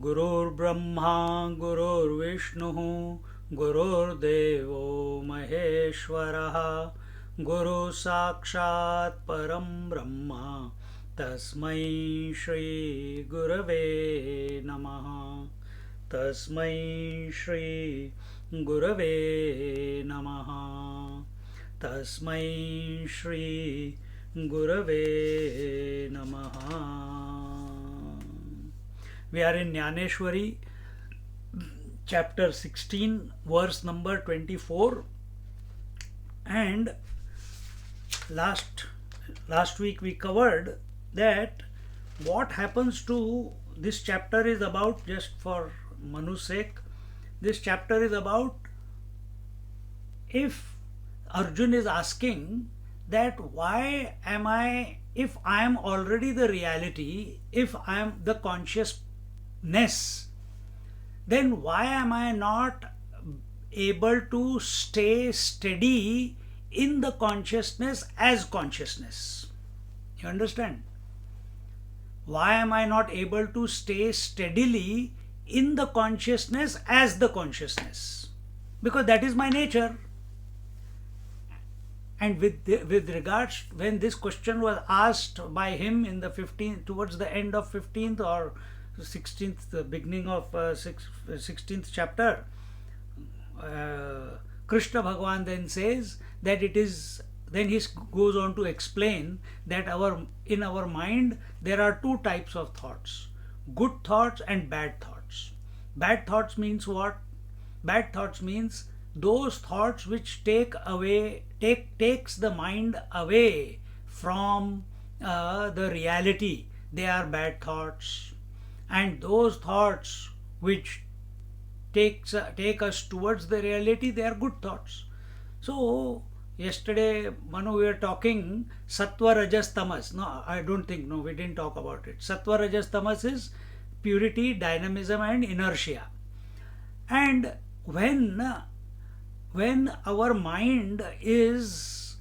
गुरुर्ब्रह्मा गुरुर्विष्णुः गुरुर्देवो महेश्वरः गुरु साक्षात् परं ब्रह्म तस्मै श्री गुरवे नमः। तस्मै श्री गुरवे नमः। तस्मै श्री गुरवे नमः। We are in Jnaneshwari, chapter 16, verse number 24, and last week we covered that what happens to this chapter is about, just for Manu's sake, this chapter is about if Arjun is asking that why am I, if I am already the reality, if I am the consciousness, then why am I not able to stay steady in the consciousness as consciousness? You understand? Why am I not able to stay steadily in the consciousness as the consciousness? Because that is my nature. And with regards, when this question was asked by him in the 15th, towards the end of 15th or 16th, the beginning of 16th chapter, Krishna Bhagavan then says that it is, then he goes on to explain that in our mind there are two types of thoughts, good thoughts and bad thoughts. Bad thoughts means what? Bad thoughts means those thoughts which takes the mind away from the reality. They are bad thoughts. And those thoughts which take us towards the reality, they are good thoughts. So yesterday, Manu, we were talking Sattva, Rajas, Tamas. No, I don't think, no, we didn't talk about it. Sattva, Rajas, Tamas is purity, dynamism and inertia. And when our mind is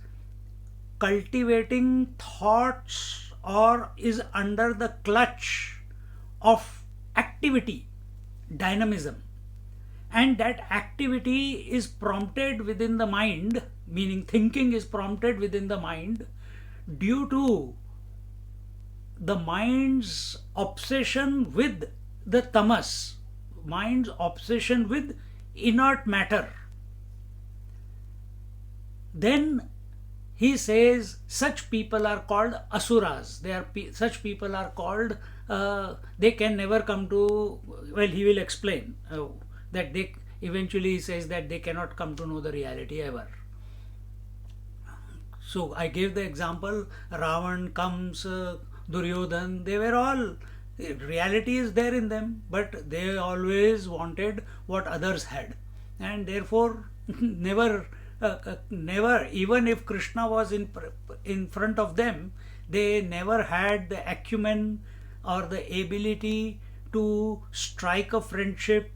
cultivating thoughts or is under the clutch of activity, dynamism, and that activity is prompted within the mind, meaning thinking is prompted within the mind due to the mind's obsession with the tamas, mind's obsession with inert matter, then he says such people are called asuras. Such people are called, they can never come to, well, he will explain that they eventually, he says that they cannot come to know the reality ever. So I gave the example, Ravan comes, Duryodhan, they were all, reality is there in them, but they always wanted what others had, and therefore never, even if Krishna was in front of them, they never had the acumen or the ability to strike a friendship,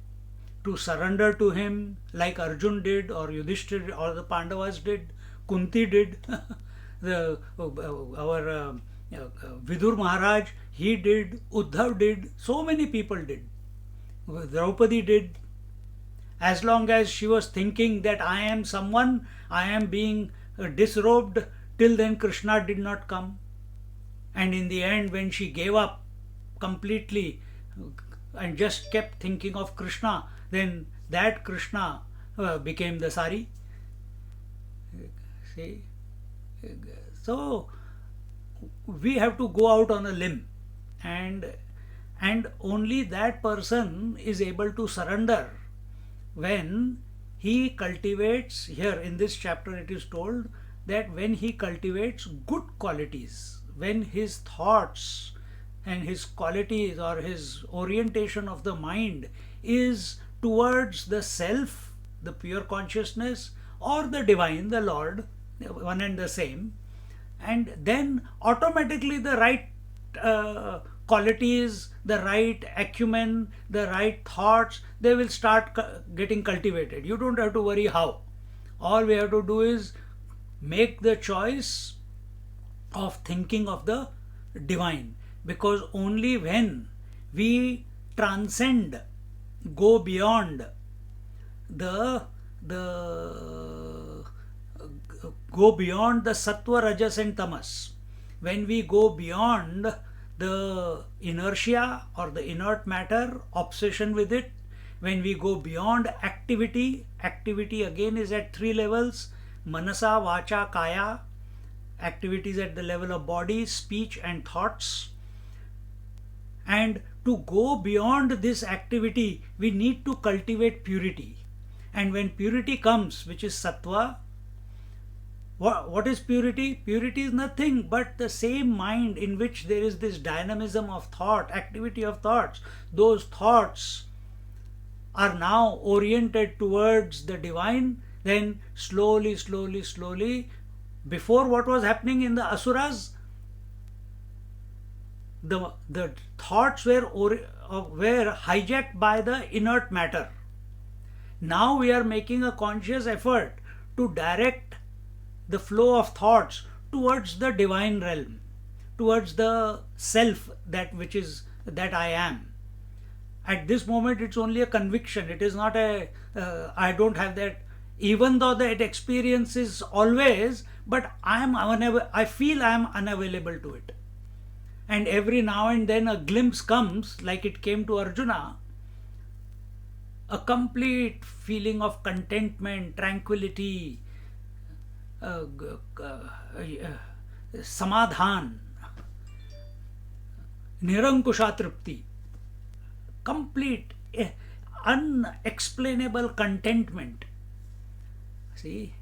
to surrender to him like Arjun did, or Yudhishthir, or the Pandavas did, Kunti did, our Vidur Maharaj, he did, Uddhav did, so many people did, Draupadi did. As long as she was thinking that I am someone, I am being disrobed, till then Krishna did not come. And in the end, when she gave up completely and just kept thinking of Krishna, then that Krishna became the sari. See? So we have to go out on a limb, and only that person is able to surrender when he cultivates. Here in this chapter it is told that when he cultivates good qualities, when his thoughts and his qualities or his orientation of the mind is towards the self, the pure consciousness, or the divine, the Lord, one and the same, and then automatically the right qualities, the right acumen, the right thoughts, they will start getting cultivated. You don't have to worry how. All we have to do is make the choice of thinking of the divine, because only when we transcend, go beyond the go beyond the sattva, rajas and tamas, when we go beyond the inertia or the inert matter, obsession with it, when we go beyond activity, activity again is at three levels: manasa, vacha, kaya. Activities at the level of body, speech and thoughts. And to go beyond this activity, we need to cultivate purity. And when purity comes, which is sattva, what is purity? Purity is nothing but the same mind in which there is this dynamism of thought, activity of thoughts. Those thoughts are now oriented towards the divine. Then slowly, slowly, slowly, before what was happening in the asuras, the thoughts were hijacked by the inert matter. Now we are making a conscious effort to direct the flow of thoughts towards the divine realm, towards the self, that which is that I am. At this moment it's only a conviction. It is not a I don't have that, even though that experience is always, but I feel I am unavailable to it. And every now and then a glimpse comes, like it came to Arjuna, a complete feeling of contentment, tranquility, samadhan, nirankusha tripti, complete unexplainable contentment. See,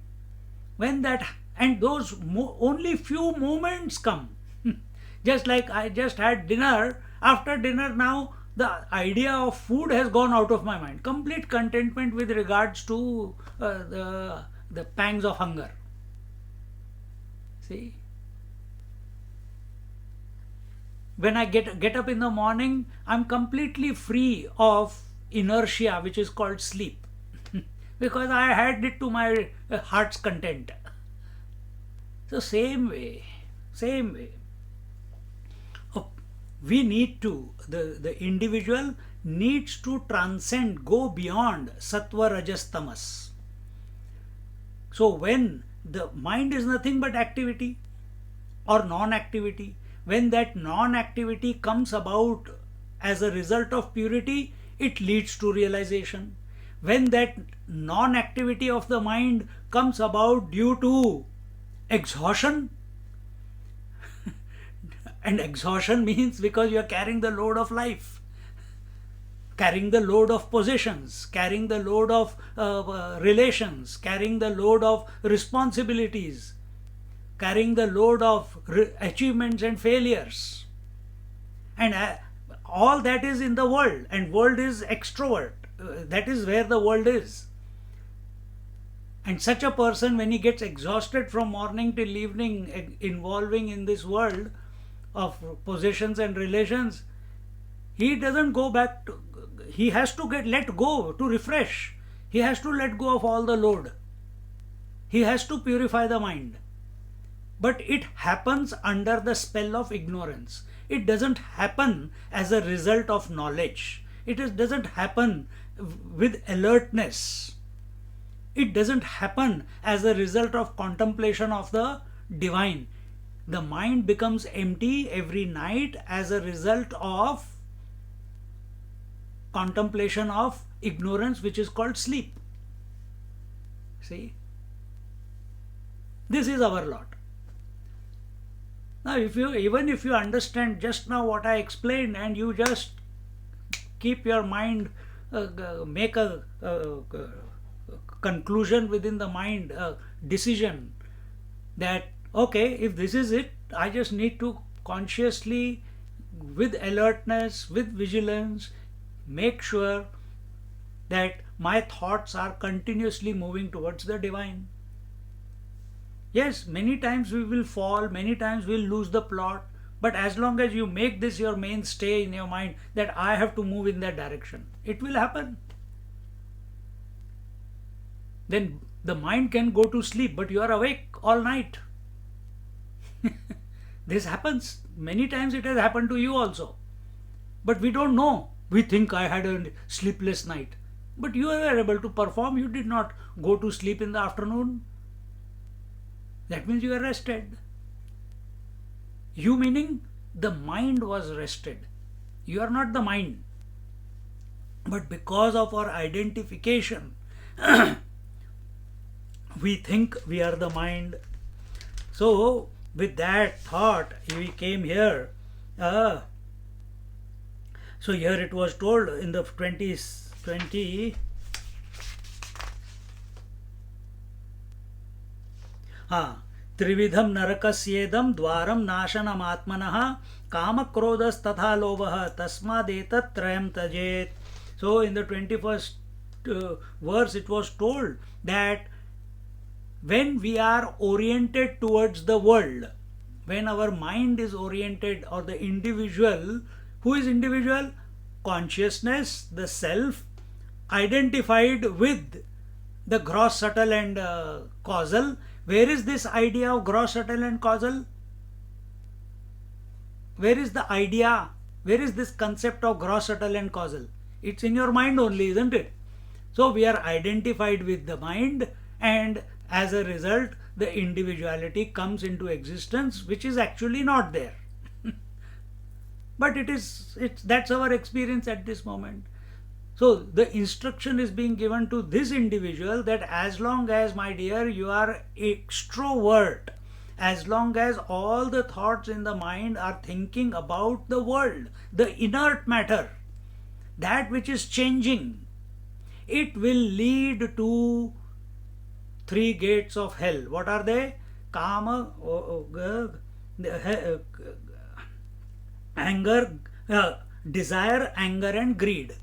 when that, and those only few moments come. Just like I just had dinner, after dinner now the idea of food has gone out of my mind. Complete contentment with regards to the pangs of hunger. See, when I get up in the morning, I'm completely free of inertia, which is called sleep, because I had it to my heart's content. So same way, we need to, the individual needs to transcend, go beyond sattva, rajas, tamas. So when the mind is nothing but activity or non-activity, when that non-activity comes about as a result of purity, it leads to realization. When that non-activity of the mind comes about due to exhaustion, and exhaustion means because you are carrying the load of life, carrying the load of possessions, carrying the load of relations, carrying the load of responsibilities, carrying the load of achievements and failures. And all that is in the world, and world is extrovert. That is where the world is. And such a person, when he gets exhausted from morning till evening, involving in this world of possessions and relations, he doesn't go back to, he has to let go to refresh. He has to let go of all the load. He has to purify the mind. But it happens under the spell of ignorance. It doesn't happen as a result of knowledge. Doesn't happen with alertness. It doesn't happen as a result of contemplation of the divine. The mind becomes empty every night as a result of contemplation of ignorance, which is called sleep. See? This is our lot. Now, even if you understand just now what I explained, and you just keep your mind, make a conclusion within the mind, a decision that, okay, if this is it, I just need to consciously with alertness, with vigilance, make sure that my thoughts are continuously moving towards the divine. Yes, many times we will fall, many times we'll lose the plot, but as long as you make this your mainstay in your mind that I have to move in that direction, it will happen. Then the mind can go to sleep, but you are awake all night. This happens. Many times it has happened to you also. But we don't know. We think I had a sleepless night. But you were able to perform. You did not go to sleep in the afternoon. That means you are rested. You meaning the mind was rested. You are not the mind. But because of our identification, we think we are the mind. So, with that thought, we came here. So here it was told in the 20. त्रिविधम नरकस्येदम Dwaram नाशनम आत्मनः काम क्रोधस्तथा लोभः तस्मादेतत् त्रयं त्यजेत्. So in the 21st verse it was told that when we are oriented towards the world, when our mind is oriented, or the individual, who is individual? Consciousness, the self, identified with the gross, subtle and causal. Where is this idea of gross, subtle and causal? Where is the idea? Where is this concept of gross, subtle and causal? It's in your mind only, isn't it? So we are identified with the mind, and as a result the individuality comes into existence, which is actually not there. But that's our experience at this moment. So the instruction is being given to this individual that as long as, my dear, you are extrovert, as long as all the thoughts in the mind are thinking about the world, the inert matter, that which is changing, it will lead to three gates of hell. What are they? Kama, anger, desire, anger and greed.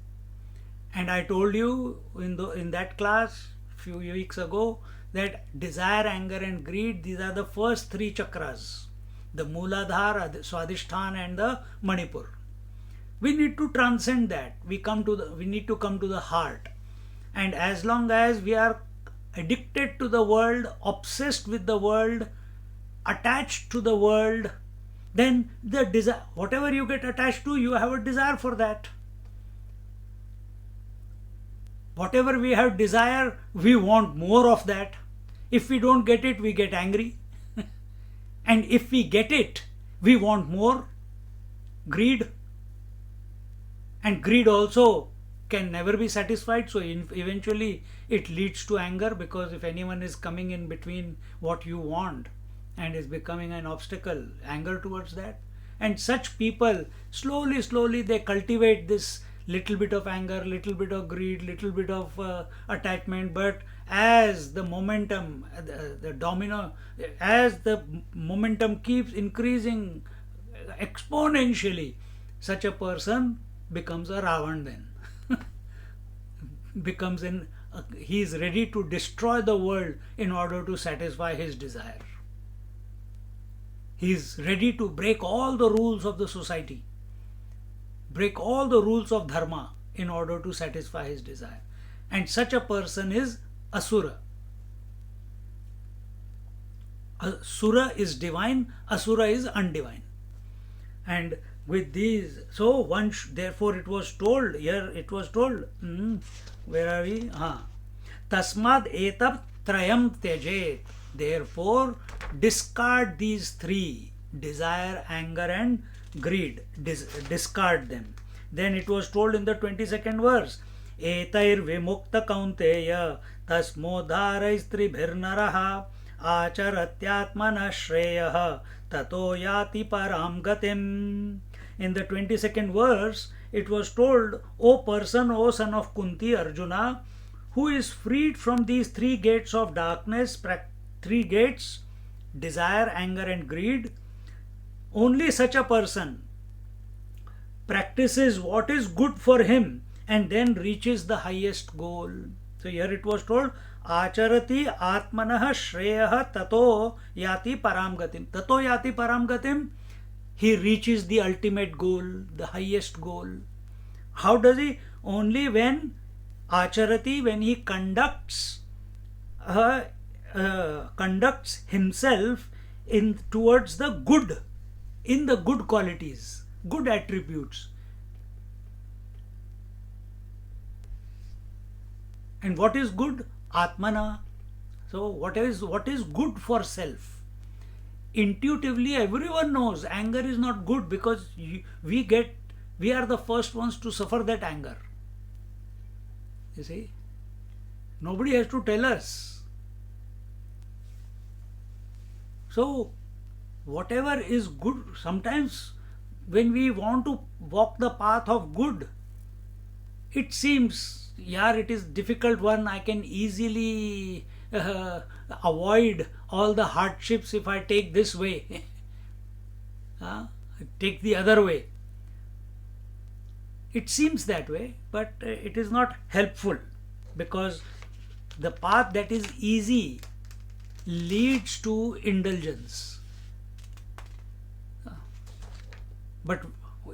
And I told you in that class few weeks ago that desire, anger and greed, these are the first three chakras, the Mooladhara, the Swadhisthana and the Manipur. We need to transcend that. We need to come to the heart. And as long as we are addicted to the world, obsessed with the world, attached to the world, then the desire, whatever you get attached to, you have a desire for that. Whatever we have desire, we want more of that. If we don't get it, we get angry. And if we get it, we want more. Greed. And greed also can never be satisfied, so eventually it leads to anger, because if anyone is coming in between what you want and is becoming an obstacle, anger towards that. And such people, slowly they cultivate this little bit of anger, little bit of greed, little bit of attachment. But as the momentum, the domino, as the momentum keeps increasing exponentially, such a person becomes a Ravan then. He is ready to destroy the world in order to satisfy his desire. He is ready to break all the rules of the society, break all the rules of dharma in order to satisfy his desire. And such a person is Asura. Sura is divine, Asura is undivine. And with these, so one, therefore it was told, where are we? Tasmad etab trayam tyajet. Therefore, discard these three, desire, anger and greed. Discard them. Then it was told in the 22nd verse, Etair vimukta kaunteya tasmodharaistribhirnaraha acharatyatmana shreyaha tato yati param gatim. In the 22nd verse, it was told, O person, O son of Kunti, Arjuna, who is freed from these three gates of darkness, three gates, desire, anger and greed, only such a person practices what is good for him and then reaches the highest goal. So here it was told, Acharati Atmanah Shreyaha Tato Yati Param Gatim. Tato Yati Param Gatim, he reaches the ultimate goal, the highest goal. How does he? Only when Acharati, when he conducts himself in towards the good, in the good qualities, good attributes. And what is good? Atmana. So what is good for self? Intuitively everyone knows anger is not good, because we are the first ones to suffer that anger. You see, nobody has to tell us. So whatever is good, sometimes when we want to walk the path of good, it seems, yeah, it is difficult one. I can easily avoid all the hardships if I take this way. Take the other way. It seems that way, but it is not helpful, because the path that is easy leads to indulgence. But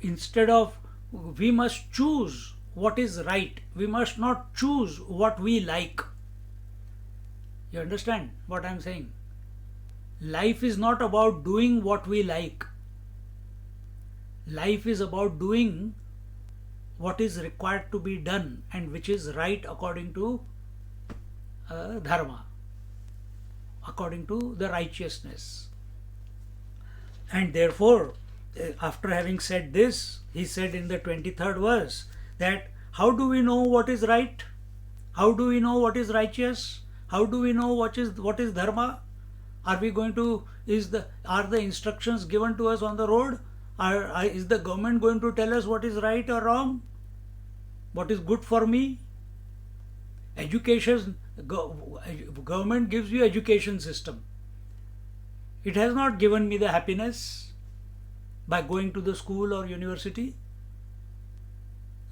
instead of, we must choose what is right. We must not choose what we like. You understand what I am saying? Life is not about doing what we like. Life is about doing what is required to be done and which is right according to dharma, according to the righteousness. And therefore, after having said this, he said in the 23rd verse that how do we know what is right? How do we know what is righteous? How do we know what is dharma? Are we going to, are the instructions given to us on the road? Is the government going to tell us what is right or wrong? What is good for me? Education, government gives you education system. It has not given me the happiness by going to the school or university.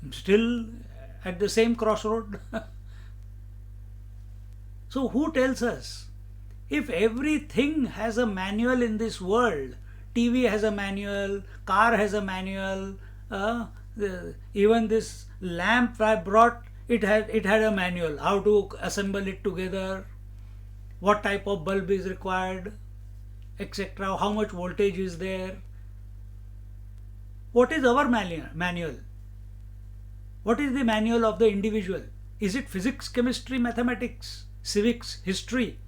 I'm still at the same crossroad. So who tells us? If everything has a manual in this world, TV has a manual, car has a manual, even this lamp I brought, it had a manual, how to assemble it together, what type of bulb is required, etc., how much voltage is there. What is our manual? What is the manual of the individual? Is it physics, chemistry, mathematics, civics, history?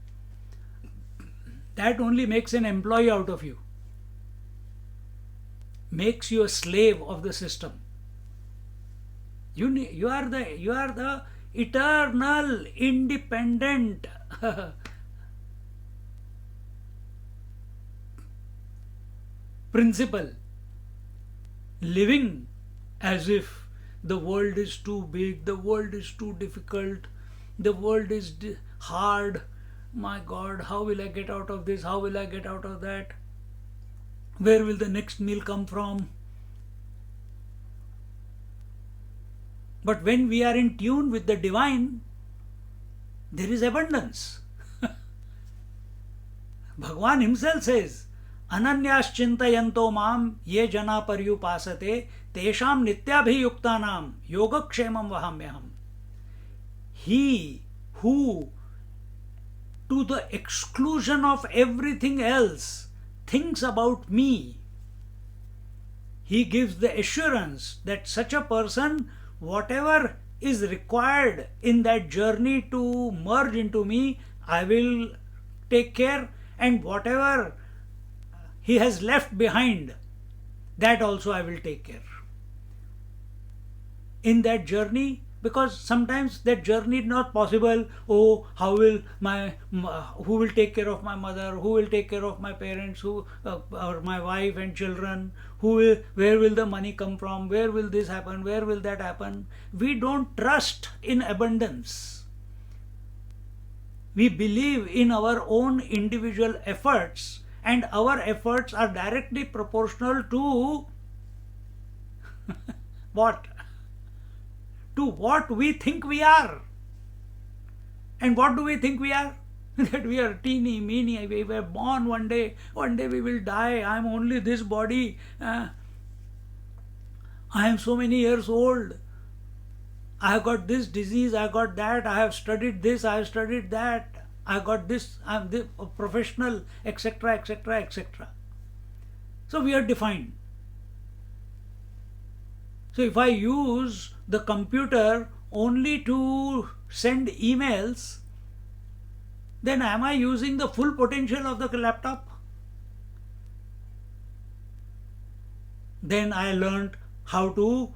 That only makes an employee out of you, makes you a slave of the system. You are the eternal, independent principle, living as if the world is too big, the world is too difficult, the world is hard. My God, how will I get out of this? How will I get out of that? Where will the next meal come from? But when we are in tune with the divine, there is abundance. Bhagwan himself says, Ananyas chintayanto mam ye jana paryupasate tesham nityabhiyuktanam yogakshemam vahamyaham. He who, to the exclusion of everything else, thinks about me, he gives the assurance that such a person, whatever is required in that journey to merge into me, I will take care, and whatever he has left behind, that also I will take care. In that journey, because sometimes that journey is not possible. Oh, who will take care of my mother? Who will take care of my parents? Or my wife and children? Where will the money come from? Where will this happen? Where will that happen? We don't trust in abundance. We believe in our own individual efforts, and our efforts are directly proportional to What? To what we think we are. And what do we think we are? That we are teeny, meeny, we were born one day we will die, I am only this body, I am so many years old, I have got this disease, I got that, I have studied this, I have studied that, I got this, I am this professional, etc., etc., etc. So we are defined. So if I use the computer only to send emails, then am I using the full potential of the laptop? Then I learned how to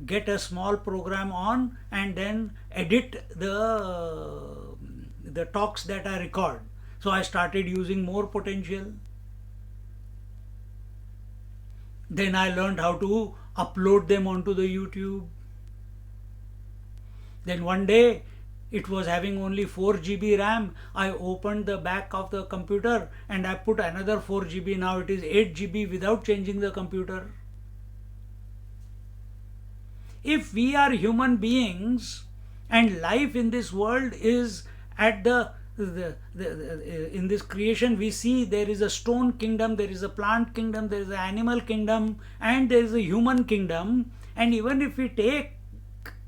get a small program on and then edit the talks that I record. So I started using more potential. Then I learned how to upload them onto the YouTube. Then one day it was having only 4 GB RAM. I opened the back of the computer and I put another 4 GB. Now it is 8 GB without changing the computer. If we are human beings and life in this world is at in this creation, we see there is a stone kingdom, there is a plant kingdom, there is an animal kingdom, and there is a human kingdom. And even if we take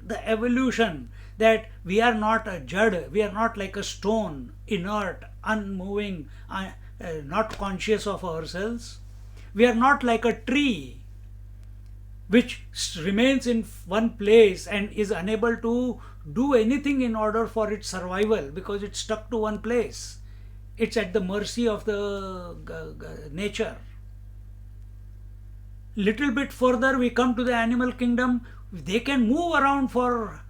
the evolution, that we are not a jad, we are not like a stone, inert, unmoving, not conscious of ourselves. We are not like a tree which remains in one place and is unable to do anything in order for its survival because it's stuck to one place. It's at the mercy of the nature. Little bit further we come to the animal kingdom. They can move around for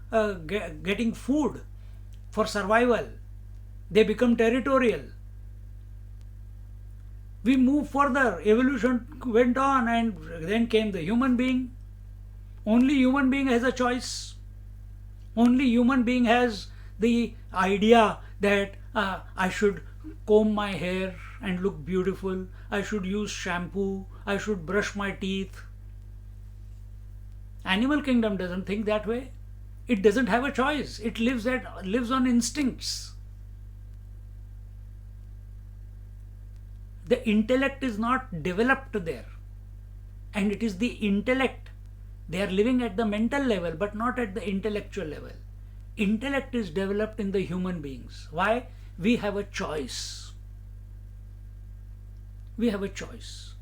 getting food, for survival. They become territorial. We move further, evolution went on, and then came the human being. Only human being has a choice. Only human being has the idea that I should comb my hair and look beautiful, I should use shampoo, I should brush my teeth. Animal kingdom doesn't think that way. It doesn't have a choice. It lives on instincts. The intellect is not developed there. And it is the intellect. They are living at the mental level but not at the intellectual level. Intellect is developed in the human beings. Why? We have a choice. We have a choice.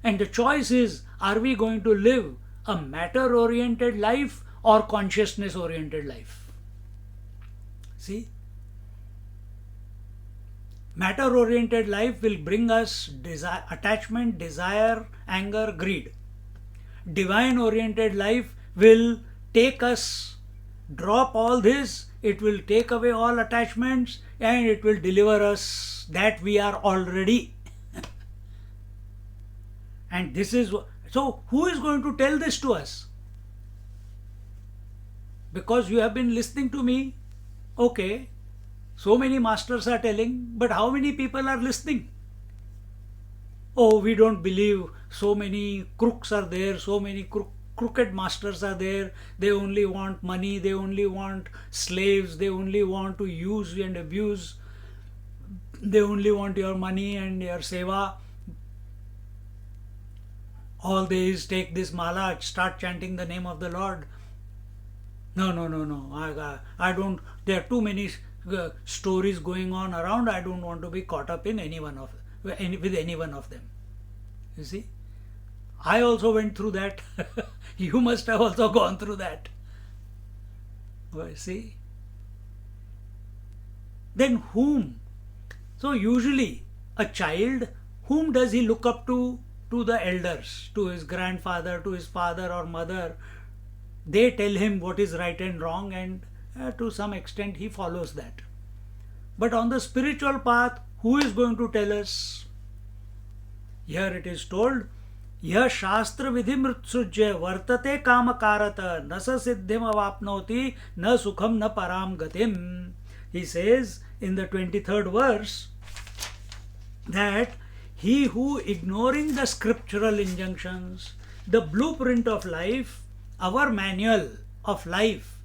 And the choice is, are we going to live a matter-oriented life or consciousness-oriented life? See? Matter-oriented life will bring us attachment, desire, anger, greed. Divine-oriented life will take us, drop all this, it will take away all attachments and it will deliver us that we are already. And this is, so who is going to tell this to us? Because you have been listening to me, okay, so many masters are telling, but how many people are listening? Oh, we don't believe, so many crooks are there, so many crooked masters are there, they only want money, they only want slaves, they only want to use and abuse, they only want your money and your seva. All they is take this mala, start chanting the name of the Lord. No. I don't, there are too many stories going on around. I don't want to be caught up in with any one of them. You see? I also went through that. You must have also gone through that. See? Then whom? So usually a child, whom does he look up to? To the elders, to his grandfather, to his father or mother. They tell him what is right and wrong, and to some extent he follows that. But on the spiritual path, who is going to tell us? Here it is told, Yah shastra vidhimrutsujya vartate kamakarata nasa siddhim avapnoti na sukham na param gatim. He says in the 23rd verse that he who, ignoring the scriptural injunctions, the blueprint of life, our manual of life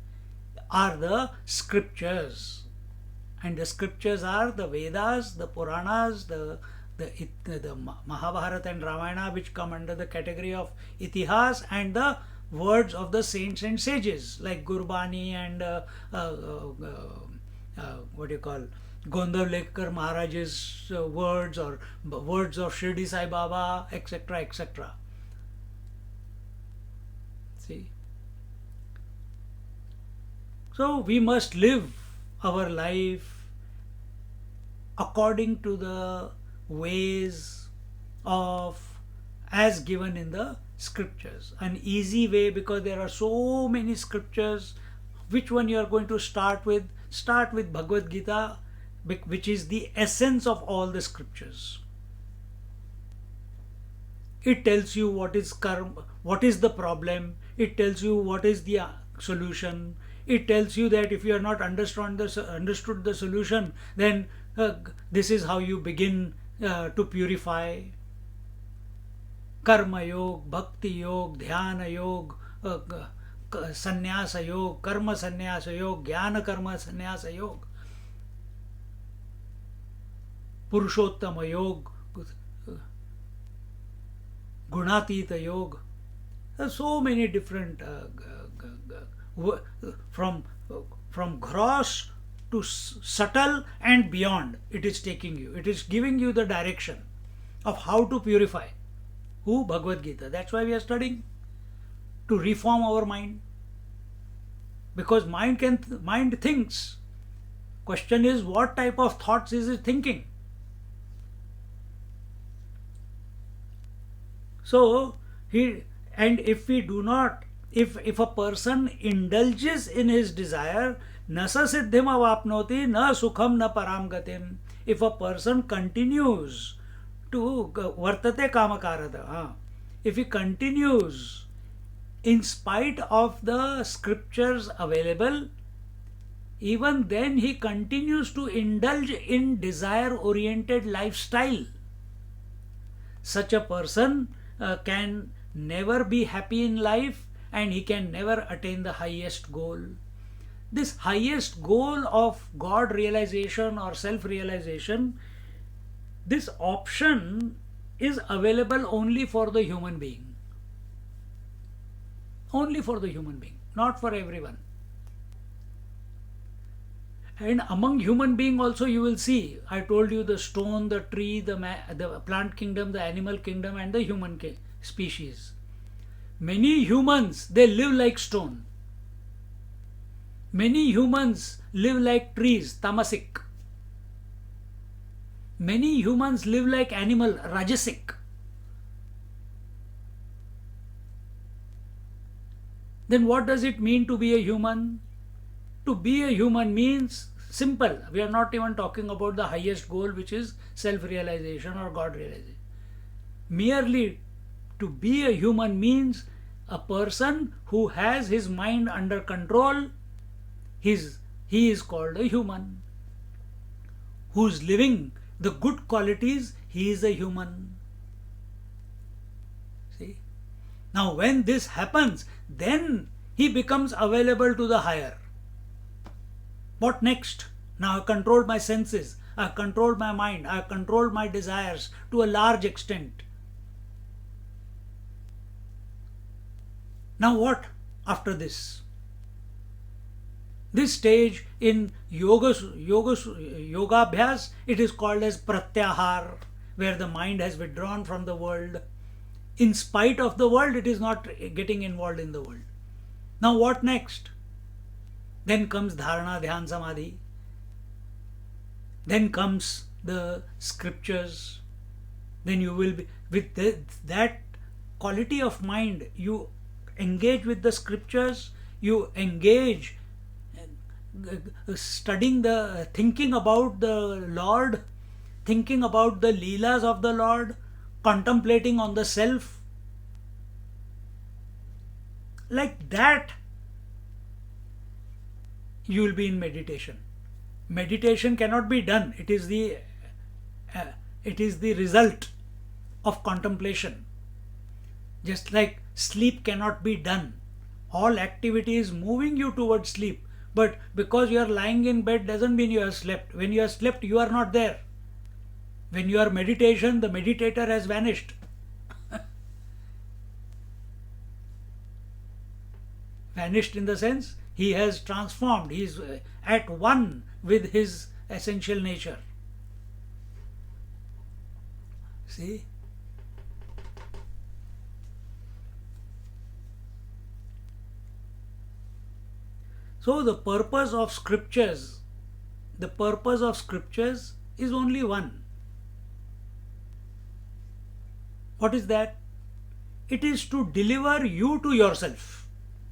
are the scriptures. And the scriptures are the Vedas, the Puranas, the Mahabharata and Ramayana, which come under the category of Itihas, and the words of the saints and sages like Gurbani and what do you call, Gondavlekar Maharaj's words, or words of Shirdi Sai Baba, etc., etc. See? So we must live our life according to the ways of as given in the scriptures. An easy way, because there are so many scriptures. Which one you are going to start with? Start with Bhagavad Gita, which is the essence of all the scriptures. It tells you what is karma, what is the problem. It tells you what is the solution. It tells you that if you are not understood the solution, then this is how you begin to purify. Karma Yog, Bhakti Yog, Dhyana Yog, Sannyasa Yog, Karma Sannyasa Yog, Jnana Karma Sannyasa Yog, Purushottama Yog, Gunatita Yog. There are so many different from gross to subtle and beyond. It is taking you. It is giving you the direction of how to purify. Who? Bhagavad Gita. That's why we are studying, to reform our mind. Because mind thinks. Question is, what type of thoughts is it thinking? So if we do not, if a person indulges in his desire, na sa siddhim avapnoti na sukham na param gatim. If a person continues to vartate kamakarata, if he continues in spite of the scriptures available, even then he continues to indulge in desire oriented lifestyle. Such a person can never be happy in life, and he can never attain the highest goal. This highest goal of God realization or self-realization, this option is available only for the human being. Only for the human being, not for everyone. And among human being also you will see, I told you the stone, the tree, the plant kingdom, the animal kingdom, and the human species. Many humans, they live like stone. Many humans live like trees, tamasic. Many humans live like animal, rajasic. Then what does it mean to be a human? To be a human means simple. We are not even talking about the highest goal, which is self-realization or God realization. Merely to be a human means a person who has his mind under control. He is called a human. Who's living the good qualities, he is a human. See? Now when this happens, then he becomes available to the higher. What next? Now I've controlled my senses, I've controlled my mind, I've controlled my desires to a large extent. Now what after this? This stage in yoga-bhyas, it is called as pratyahar, where the mind has withdrawn from the world. In spite of the world, it is not getting involved in the world. Now what next? Then comes dharana, dhyan, samadhi. Then comes the scriptures. Then you will be, with that quality of mind, you engage with the scriptures, you engage thinking about the Lord, thinking about the leelas of the Lord, contemplating on the self. Like that, you will be in meditation. Meditation cannot be done. It is the result of contemplation. Just like sleep cannot be done. All activity is moving you towards sleep. But because you are lying in bed doesn't mean you have slept. When you have slept, you are not there. When you are meditation, the meditator has vanished. Vanished in the sense he has transformed. He is at one with his essential nature. See? So the purpose of scriptures is only one. What is that? It is to deliver you to yourself.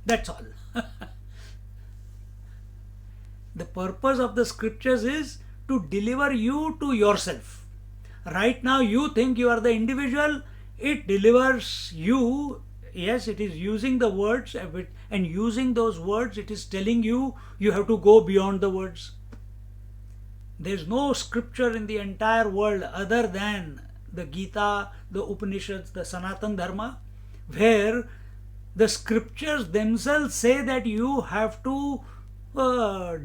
That's all. The purpose of the scriptures is to deliver you to yourself. Right now you think you are the individual, it delivers you. Yes, it is using the words, and using those words it is telling you you have to go beyond the words. There is no scripture in the entire world other than the Gita, the Upanishads, the Sanatan Dharma, where the scriptures themselves say that you have to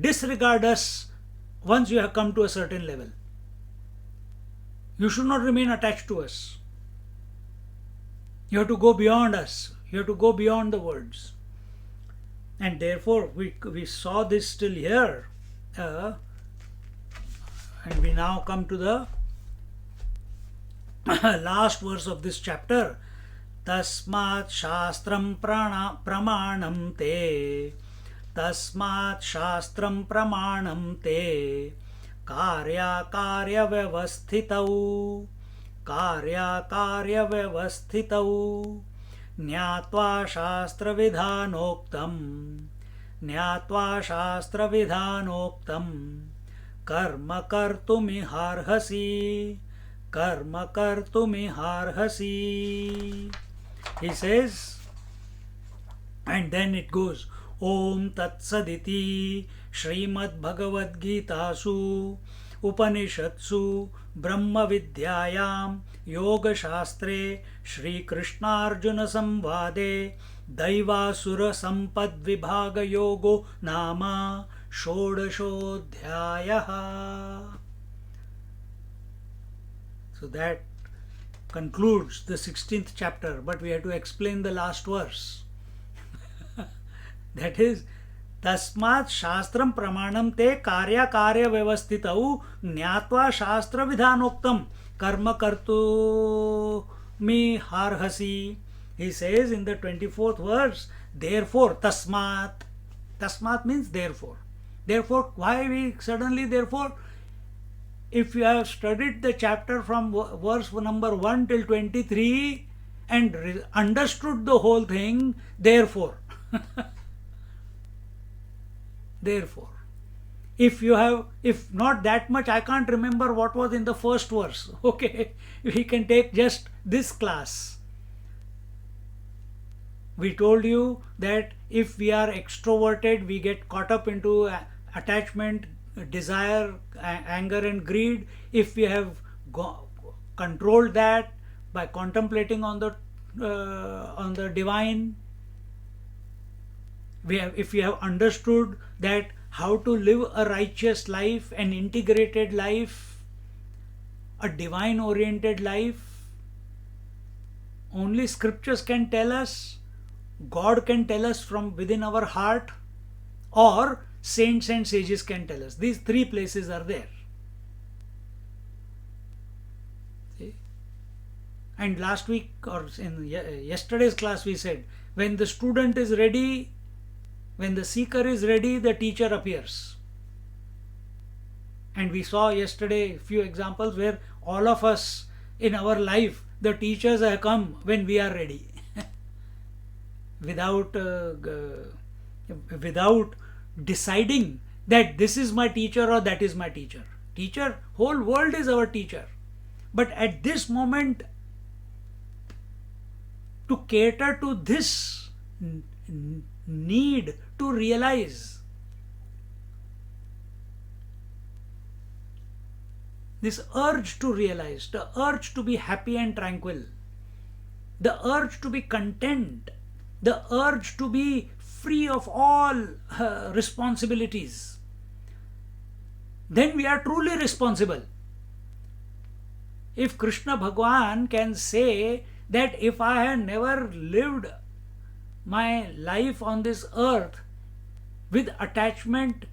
disregard us once you have come to a certain level. You should not remain attached to us. You have to go beyond us. You have to go beyond the words. And therefore, we saw this till here. And we now come to the last verse of this chapter. Tasmat shastram pramanam te. Tasmat shastram pramanam te. Karya vyavasthitau. Karya vyavasthitau. Nyatva shastra vidhanoktam. Nyatva shastra vidhanoktam. Karma kartumiharhasi. Karma kartumiharhasi. He says, and then it goes, Om Tat Saditi Srimad Bhagavad Gitasu Upanishatsu Brahma Vidyayam Yoga Shastre Shri Krishna Arjuna Samvade Daivasura Sampad Vibhaga Yogo Nama Shodashodhyayaha. So that concludes the 16th chapter, but we have to explain the last verse. That is, Tasmat Shastram Pramanam Te Karya Vyavasthitau Nyatva Shastra Vidhanoktam Karma Kartu Mi Harhasi. He says in the 24th verse, therefore, Tasmat. Tasmat means therefore. Therefore, why we suddenly therefore? If you have studied the chapter from verse number 1 till 23 and understood the whole thing, therefore. Therefore, if not that much, I can't remember what was in the first verse. Okay, we can take just this class. We told you that if we are extroverted, we get caught up into attachment, desire, anger and greed. If we have controlled that by contemplating on the divine, if we have understood that how to live a righteous life, an integrated life, a divine oriented life, only scriptures can tell us, God can tell us from within our heart, or saints and sages can tell us. These three places are there. See? And last week or in yesterday's class we said, when the student is ready, when the seeker is ready, the teacher appears. And we saw yesterday a few examples where all of us in our life, the teachers have come when we are ready. Without deciding that this is my teacher or that is my teacher. Teacher, whole world is our teacher. But at this moment, to cater to this need to realize, this urge to realize, the urge to be happy and tranquil, the urge to be content, the urge to be free of all responsibilities, then we are truly responsible. If Krishna Bhagwan can say that if I had never lived my life on this earth with attachment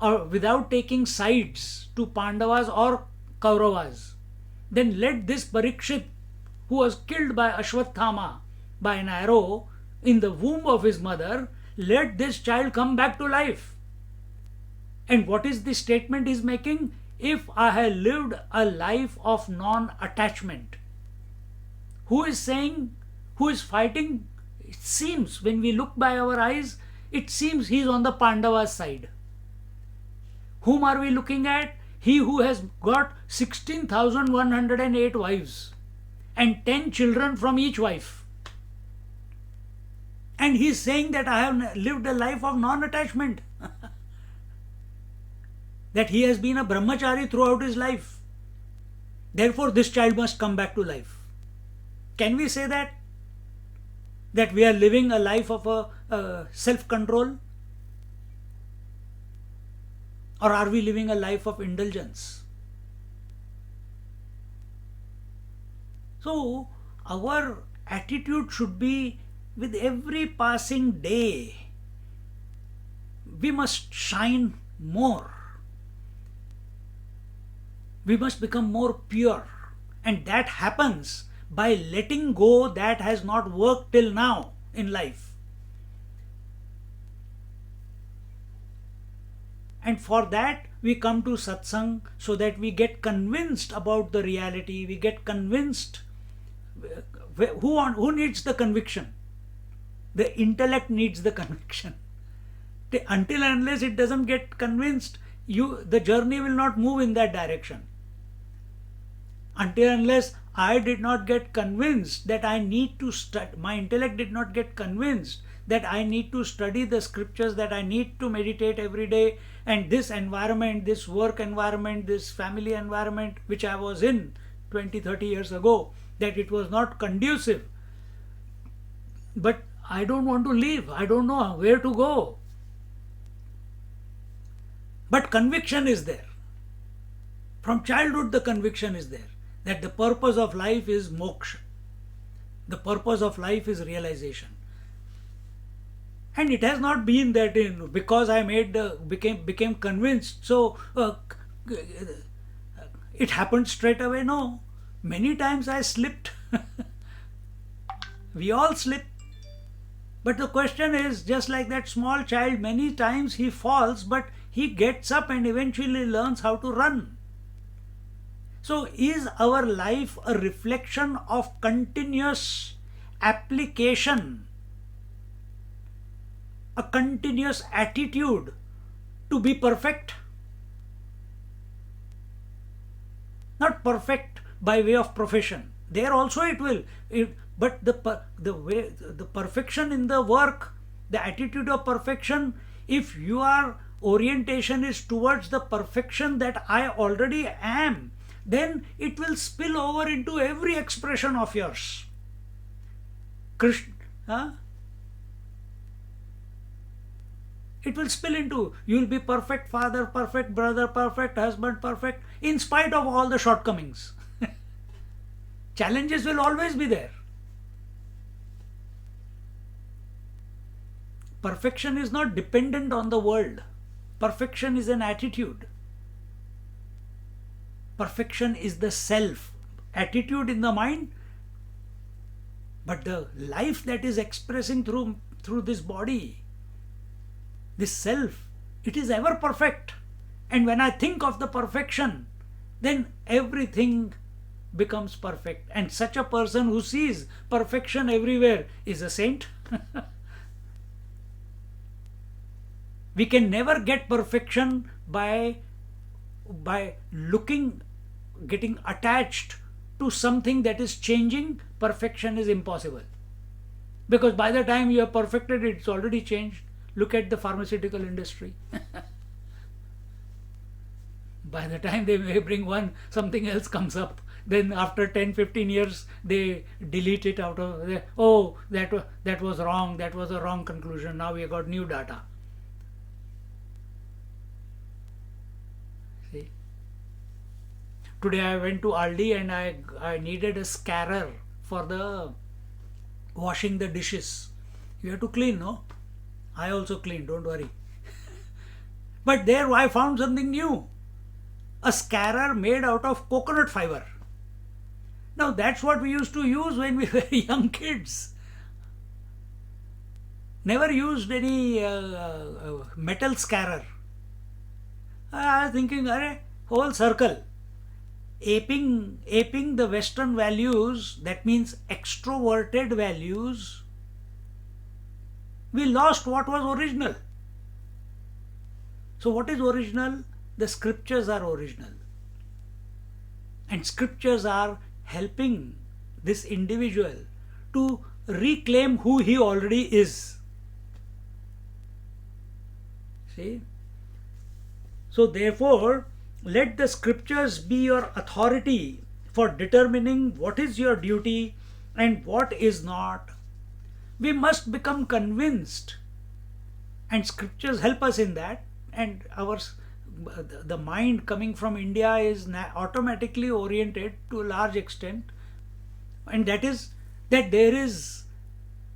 or without taking sides to Pandavas or Kauravas, then let this Parikshit, who was killed by Ashwathama by an arrow in the womb of his mother, let this child come back to life. And what is the statement he is making? If I had lived a life of non-attachment. Who is saying, who is fighting? It seems, when we look by our eyes, it seems he is on the Pandavas side. Whom are we looking at? He who has got 16,108 wives and 10 children from each wife. And he is saying that I have lived a life of non-attachment. That he has been a brahmachari throughout his life. Therefore, this child must come back to life. Can we say that? That we are living a life of a self-control? Or are we living a life of indulgence? So, our attitude should be, with every passing day, we must shine more. We must become more pure. And that happens by letting go that has not worked till now in life. And for that we come to satsang, so that we get convinced about the reality, we get convinced. Who needs the conviction? The intellect needs the conviction. Until and unless it doesn't get convinced, the journey will not move in that direction. Until and unless I did not get convinced that I need to study, my intellect did not get convinced that I need to study the scriptures, that I need to meditate every day, and this environment, this work environment, this family environment which I was in 20, 30 years ago, that it was not conducive. But I don't want to leave. I don't know where to go. But conviction is there. From childhood the conviction is there that the purpose of life is moksha. The purpose of life is realization. And it has not been that because I became convinced, so it happened straight away. No. Many times I slipped. We all slip. But the question is, just like that small child, many times he falls, but he gets up and eventually learns how to run. So is our life a reflection of continuous application, a continuous attitude to be perfect? Not perfect by way of profession. There also it will. But the perfection in the work, the attitude of perfection, if your orientation is towards the perfection that I already am, then it will spill over into every expression of yours. Krishna, it will spill into, you will be perfect father, perfect brother, perfect husband, perfect, in spite of all the shortcomings. Challenges will always be there. Perfection is not dependent on the world. Perfection is an attitude. Perfection is the self. Attitude in the mind, but the life that is expressing through this body, this self, it is ever perfect. And when I think of the perfection, then everything becomes perfect. And such a person who sees perfection everywhere is a saint. We can never get perfection by getting attached to something that is changing. Perfection is impossible. Because by the time you have perfected it, it's already changed. Look at the pharmaceutical industry. By the time they may bring something else comes up, Then after 10, 15 years, they delete it out of the, oh, that was wrong, that was a wrong conclusion, now we have got new data. See? Today I went to Aldi and I needed a scarer for the washing the dishes. You have to clean, no? I also clean, don't worry. But there I found something new. A scarer made out of coconut fiber. Now that's what we used to use when we were young kids. Never used any metal scarer. I was thinking, whole circle. Aping the Western values, that means extroverted values, we lost what was original. So what is original? The scriptures are original. And scriptures are helping this individual to reclaim who he already is. See? So therefore, let the scriptures be your authority for determining what is your duty and what is not. We must become convinced, and scriptures help us in that. And the mind coming from India is automatically oriented to a large extent, and that is that there is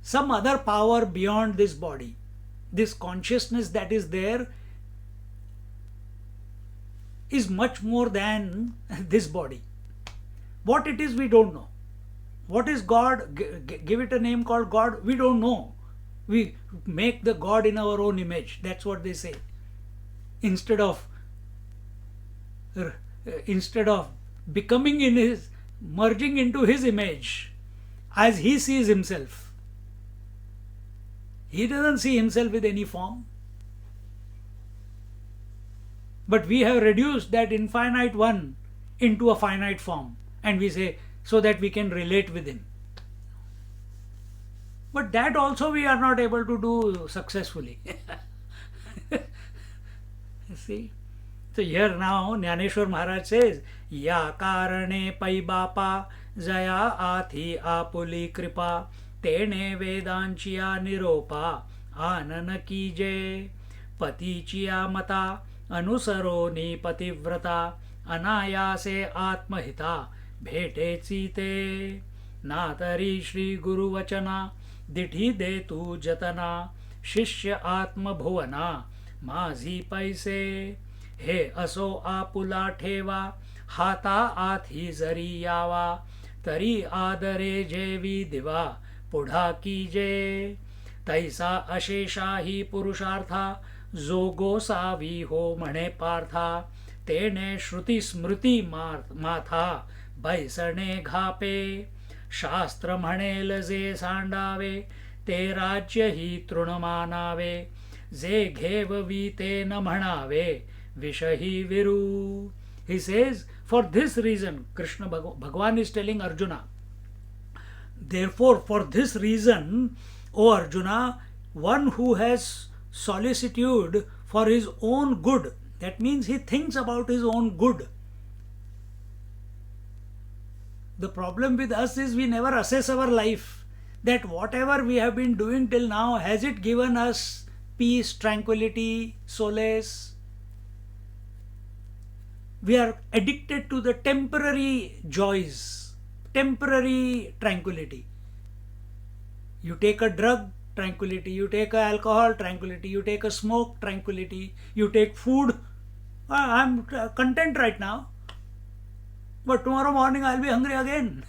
some other power beyond this body. This consciousness that is there is much more than this body. What it is, we don't know. What is God? Give it a name called God, we don't know. We make the God in our own image. That's what they say. Instead of becoming in his, merging into his image as he sees himself. He doesn't see himself with any form. But we have reduced that infinite one into a finite form, and we say, so that we can relate with him. But that also we are not able to do successfully. See? So here now Jnaneshwar Maharaj says, Ya karane pai bapa jaya athi apuli kripa tene vedanchiya niropa anana kije patichiya mata anusaro ni pativrata anayase atmahita भेटे ते नातरी श्री गुरु वचना दिठी दे तू जतना शिष्य आत्म भुवना माझी पैसे हे असो आपुला ठेवा हाता आथी जरी यावा तरी आदरे जेवी दिवा पुढा कीजे तैसा अशेषा ही पुरुषार्था जो गोसावी हो म्हणे पार्था तेने श्रुती स्मृती माथा बैसणे घापे शास्त्र म्हणेल जे सांडावे ते राज्य ही तृण मानावे जे घेववी ते न म्हणावे विष ही Veeru. He says, for this reason, Krishna Bhagwan is telling Arjuna, therefore for this reason, O Arjuna, one who has solicitude for his own good, that means he thinks about his own good. The problem with us is we never assess our life, that whatever we have been doing till now, has it given us peace, tranquility, solace? We are addicted to the temporary joys, temporary tranquility. You take a drug, tranquility. You take alcohol, tranquility. You take a smoke, tranquility. You take food. I'm content right now, but tomorrow morning I'll be hungry again.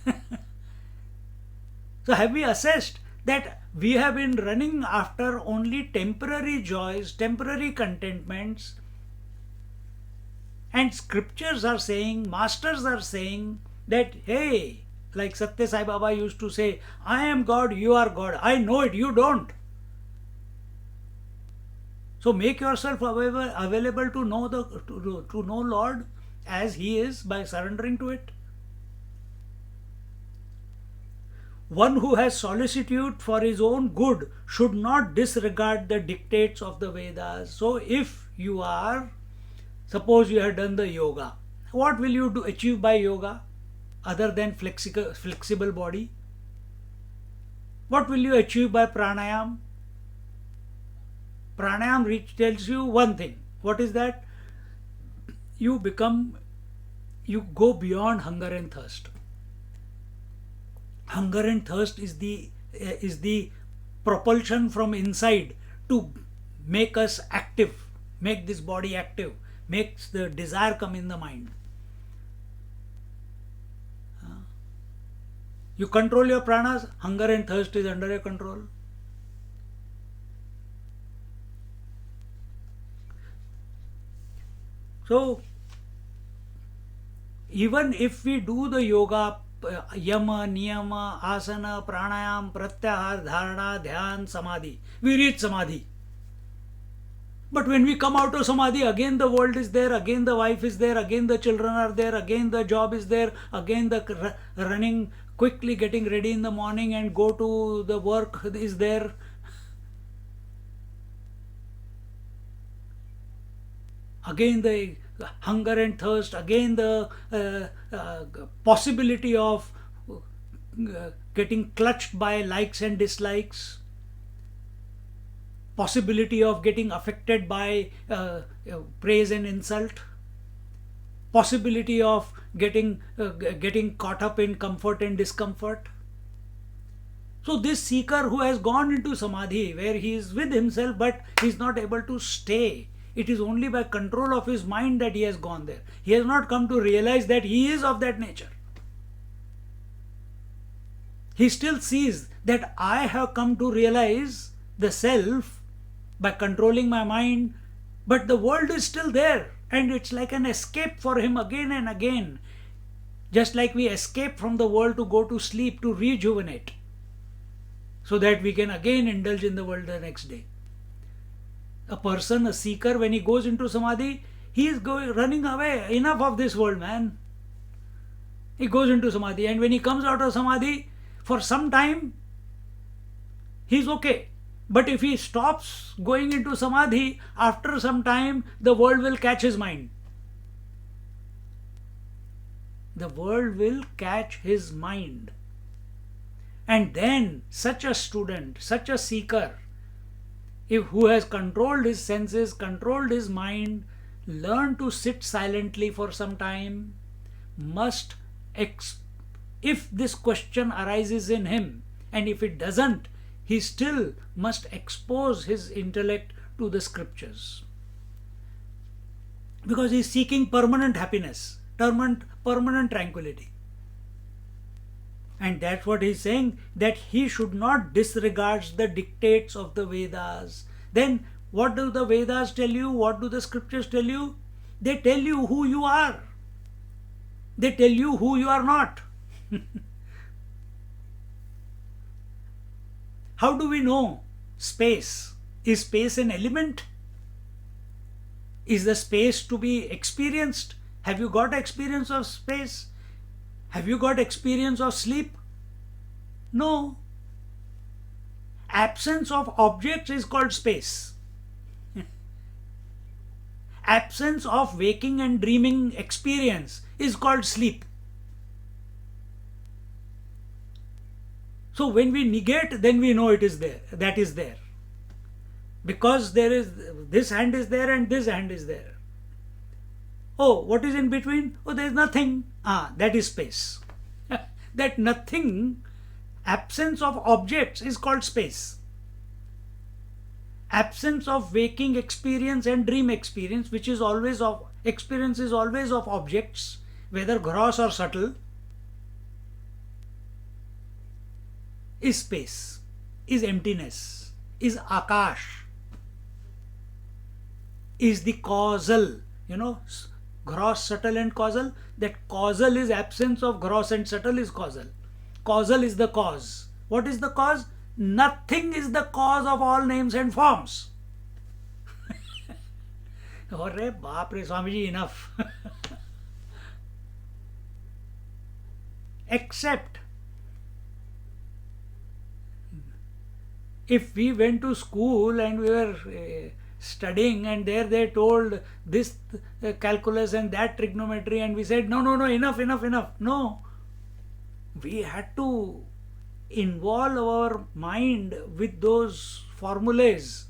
So have we assessed that we have been running after only temporary joys, temporary contentments? And scriptures are saying, masters are saying that, hey, like Satya Sai Baba used to say, I am God, you are God. I know it, you don't. So make yourself available to know to know Lord as He is by surrendering to it. One who has solicitude for his own good should not disregard the dictates of the Vedas. So if you are, suppose you have done the yoga, what will you achieve by yoga? other than flexible body? What will you achieve by pranayam? Pranayam tells you one thing. What is that? You go beyond hunger and thirst. Hunger and thirst is the propulsion from inside to make us active, make this body active, makes the desire come in the mind. You control your pranas, hunger and thirst is under your control. So, even if we do the yoga, yama, niyama, asana, pranayam, pratyahar, dharana, dhyan, samadhi, we reach samadhi. But when we come out of samadhi, again the world is there, again the wife is there, again the children are there, again the job is there, again the running, quickly getting ready in the morning and go to the work is there. Again the hunger and thirst, again the possibility of getting clutched by likes and dislikes, possibility of getting affected by praise and insult, possibility of getting caught up in comfort and discomfort. So this seeker who has gone into samadhi, where he is with himself but he is not able to stay, it is only by control of his mind that he has gone there. He has not come to realize that he is of that nature. He still sees that I have come to realize the self by controlling my mind, but the world is still there and it's like an escape for him again and again. Just like we escape from the world to go to sleep to rejuvenate, so that we can again indulge in the world the next day. A person, a seeker, when he goes into samadhi, he is running away. Enough of this world, man. He goes into samadhi, and when he comes out of samadhi, for some time, he's okay. But if he stops going into samadhi, after some time, the world will catch his mind. The world will catch his mind. And then, such a student, such a seeker, who has controlled his senses, controlled his mind, learned to sit silently for some time, must, if this question arises in him, and if it doesn't, he still must expose his intellect to the scriptures. Because he is seeking permanent happiness, permanent tranquility. And that's what he's saying, that he should not disregard the dictates of the Vedas. Then what do the Vedas tell you? What do the scriptures tell you? They tell you who you are. They tell you who you are not. How do we know space? Is space an element? Is the space to be experienced? Have you got experience of space? Have you got experience of sleep? No. Absence of objects is called space. Absence of waking and dreaming experience is called sleep. So when we negate, then we know it is there. That is there. Because there is, this hand is there and this hand is there. Oh, what is in between? Oh, there is nothing. That is space. That nothing, absence of objects is called space. Absence of waking experience and dream experience, which is always of, experience is always of objects, whether gross or subtle, is space, is emptiness, is akash, is the causal, gross, subtle and causal. That causal is absence of gross and subtle is causal. Causal is the cause. What is the cause? Nothing is the cause of all names and forms. Arre baap re, Swamiji, enough. Except if we went to school and we were studying and there they told this calculus and that trigonometry and we said no, enough. No, we had to involve our mind with those formulas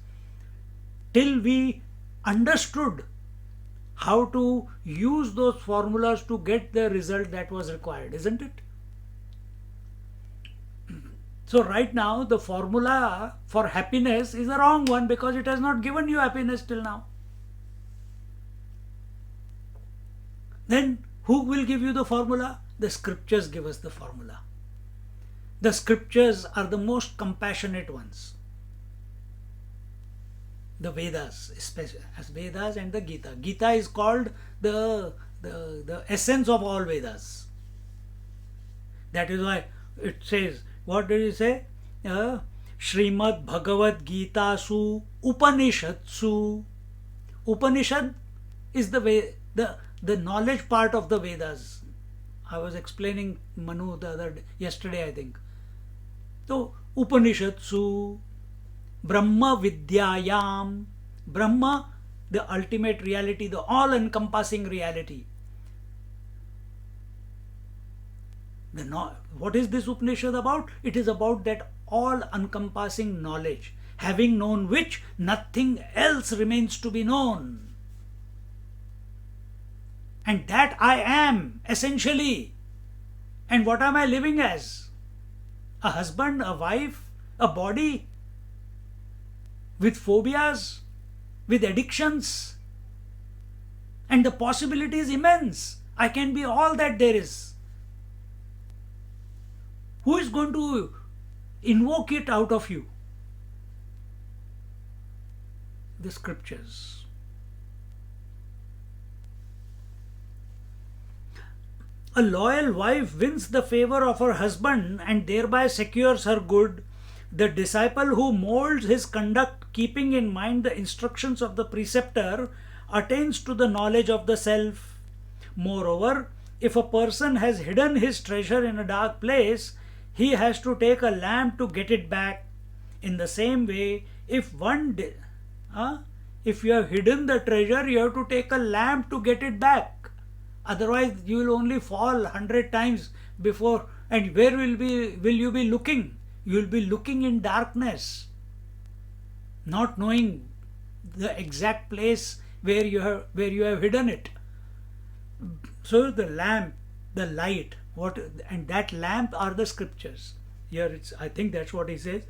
till we understood how to use those formulas to get the result that was required, isn't it? So, right now, the formula for happiness is a wrong one because it has not given you happiness till now. Then, who will give you the formula? The scriptures give us the formula. The scriptures are the most compassionate ones. The Vedas, especially as Vedas and the Gita. Gita is called the essence of all Vedas. That is why it says, what did it say? Srimad Bhagavad Gita Su Upanishadsu. Upanishad is the knowledge part of the Vedas. I was explaining Manu yesterday, I think. So Upanishadsu, Brahma Vidyayam, Brahma, the ultimate reality, the all-encompassing reality. What is this Upanishad about? It is about that all-encompassing knowledge, having known which nothing else remains to be known. And that I am, essentially. And what am I living as? A husband, a wife, a body, with phobias, with addictions. And the possibility is immense. I can be all that there is. Who is going to invoke it out of you? The scriptures. A loyal wife wins the favor of her husband and thereby secures her good. The disciple who molds his conduct keeping in mind the instructions of the preceptor attains to the knowledge of the self. Moreover, if a person has hidden his treasure in a dark place, he has to take a lamp to get it back. In the same way, if you have hidden the treasure, you have to take a lamp to get it back. Otherwise, you will only fall 100 times before. And where will you be looking? You will be looking in darkness, not knowing the exact place where you have hidden it. So the lamp, the light, and that lamp are the scriptures. Here I think that's what he says.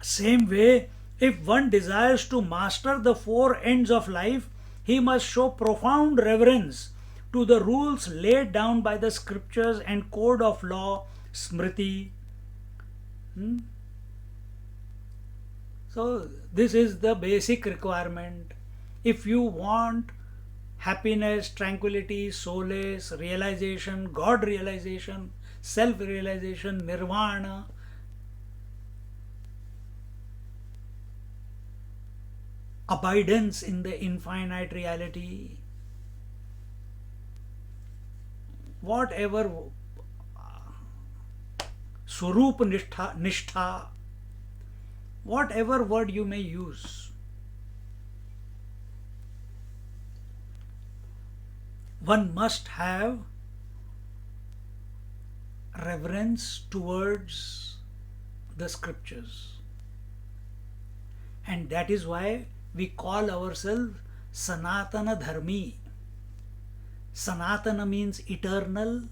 Same way, if one desires to master the four ends of life, he must show profound reverence to the rules laid down by the scriptures and code of law, Smriti. So this is the basic requirement. If you want happiness, tranquility, solace, realization, God realization, self-realization, nirvana, abidance in the infinite reality, whatever Swarup Nishtha, whatever word you may use, one must have reverence towards the scriptures. And that is why we call ourselves Sanatana Dharmi. Sanatana means eternal,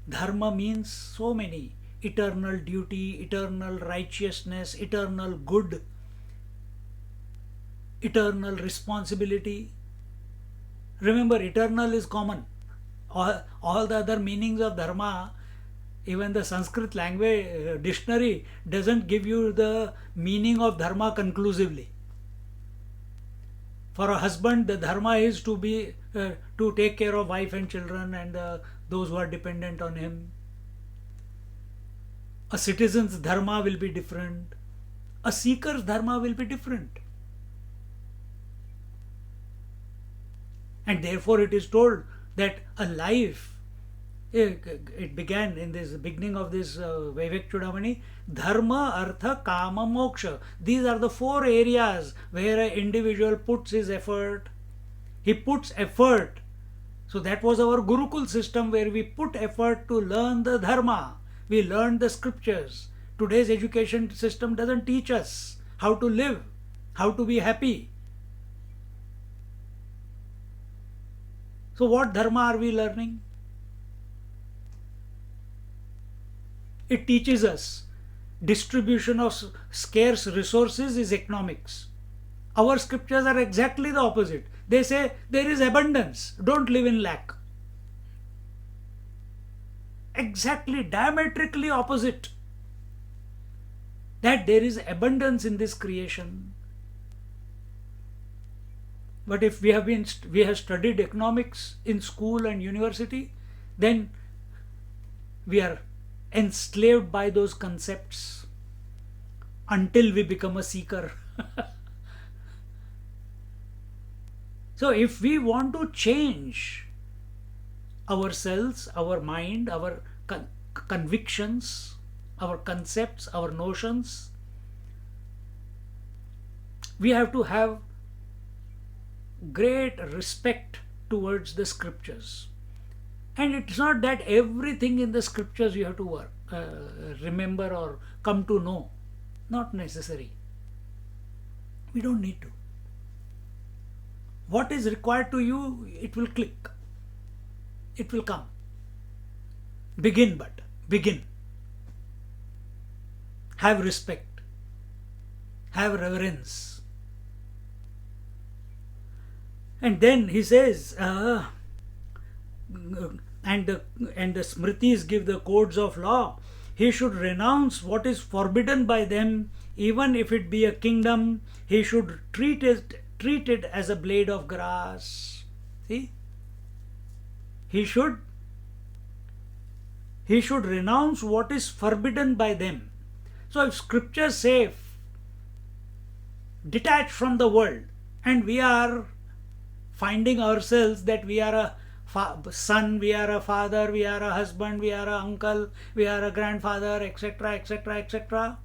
Dharma means so many. Eternal duty, eternal righteousness, eternal good, eternal responsibility. Remember, eternal is common. All the other meanings of dharma, even the Sanskrit language dictionary doesn't give you the meaning of dharma conclusively. For a husband, the dharma is to take care of wife and children and those who are dependent on him. A citizen's dharma will be different. A seeker's dharma will be different. And therefore it is told that a life, it began in this beginning of this Vaivek Chudamani, Dharma, Artha, Kama, Moksha. These are the four areas where an individual puts his effort. He puts effort. So that was our Gurukul system where we put effort to learn the dharma. We learned the scriptures. Today's education system doesn't teach us how to live, how to be happy. So what dharma are we learning? It teaches us distribution of scarce resources is economics. Our scriptures are exactly the opposite. They say there is abundance, don't live in lack. Exactly, diametrically opposite. That there is abundance in this creation. But if we have studied economics in school and university, then we are enslaved by those concepts until we become a seeker. So if we want to change ourselves, our mind, our convictions, our concepts, our notions, we have to have great respect towards the scriptures. And it's not that everything in the scriptures you have to remember or come to know. Not necessary. We don't need to. What is required to you, it will click. It will come. Begin. Have respect. Have reverence. And then he says, and the Smritis give the codes of law. He should renounce what is forbidden by them, even if it be a kingdom. He should treat it as a blade of grass. See? He should renounce what is forbidden by them. So if scriptures say detach from the world, and we are finding ourselves that we are a son, we are a father, we are a husband, we are a uncle, we are a grandfather, etc., etc., etc.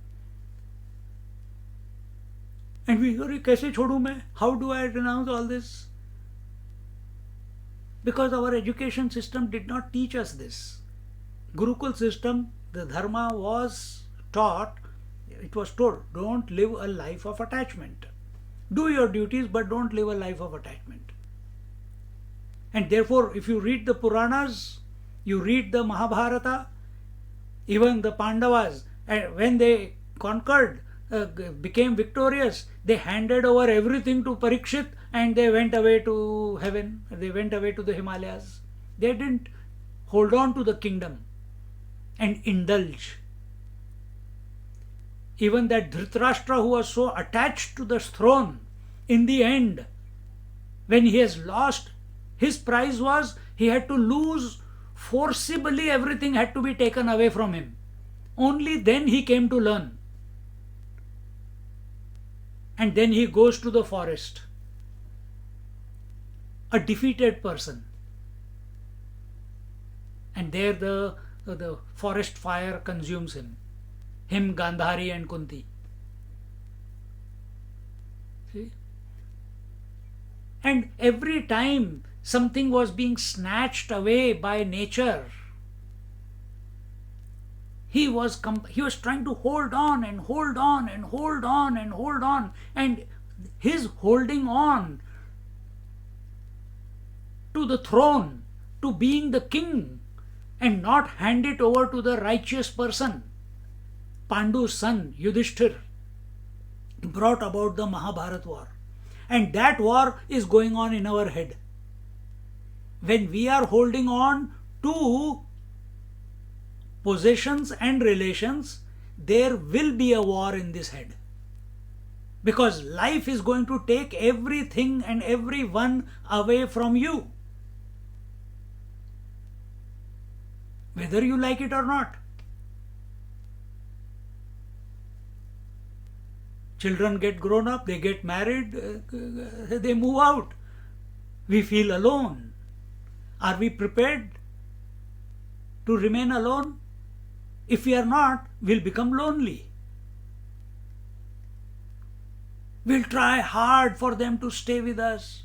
And we are, kaise chodu main? How do I renounce all this? Because our education system did not teach us this. Gurukul system, the dharma was taught, it was told, don't live a life of attachment. Do your duties, but don't live a life of attachment. And therefore, if you read the Puranas, you read the Mahabharata, even the Pandavas, when they conquered, became victorious, they handed over everything to Parikshit and they went away to heaven. They went away to the Himalayas. They didn't hold on to the kingdom and indulge. Even that Dhritarashtra, who was so attached to the throne, in the end, when he has lost, his prize was he had to lose forcibly, everything had to be taken away from him. Only then he came to learn. And then he goes to the forest, a defeated person. And there the forest fire consumes him, Gandhari and Kunti. See? And every time something was being snatched away by nature, he was trying to hold on and hold on and hold on and hold on. And his holding on to the throne, to being the king, and not hand it over to the righteous person, Pandu's son, Yudhishthir, brought about the Mahabharata war. And that war is going on in our head. When we are holding on to possessions and relations, there will be a war in this head. Because life is going to take everything and everyone away from you, whether you like it or not. Children get grown up, they get married, they move out. We feel alone. Are we prepared to remain alone? If we are not, we'll become lonely. We'll try hard for them to stay with us.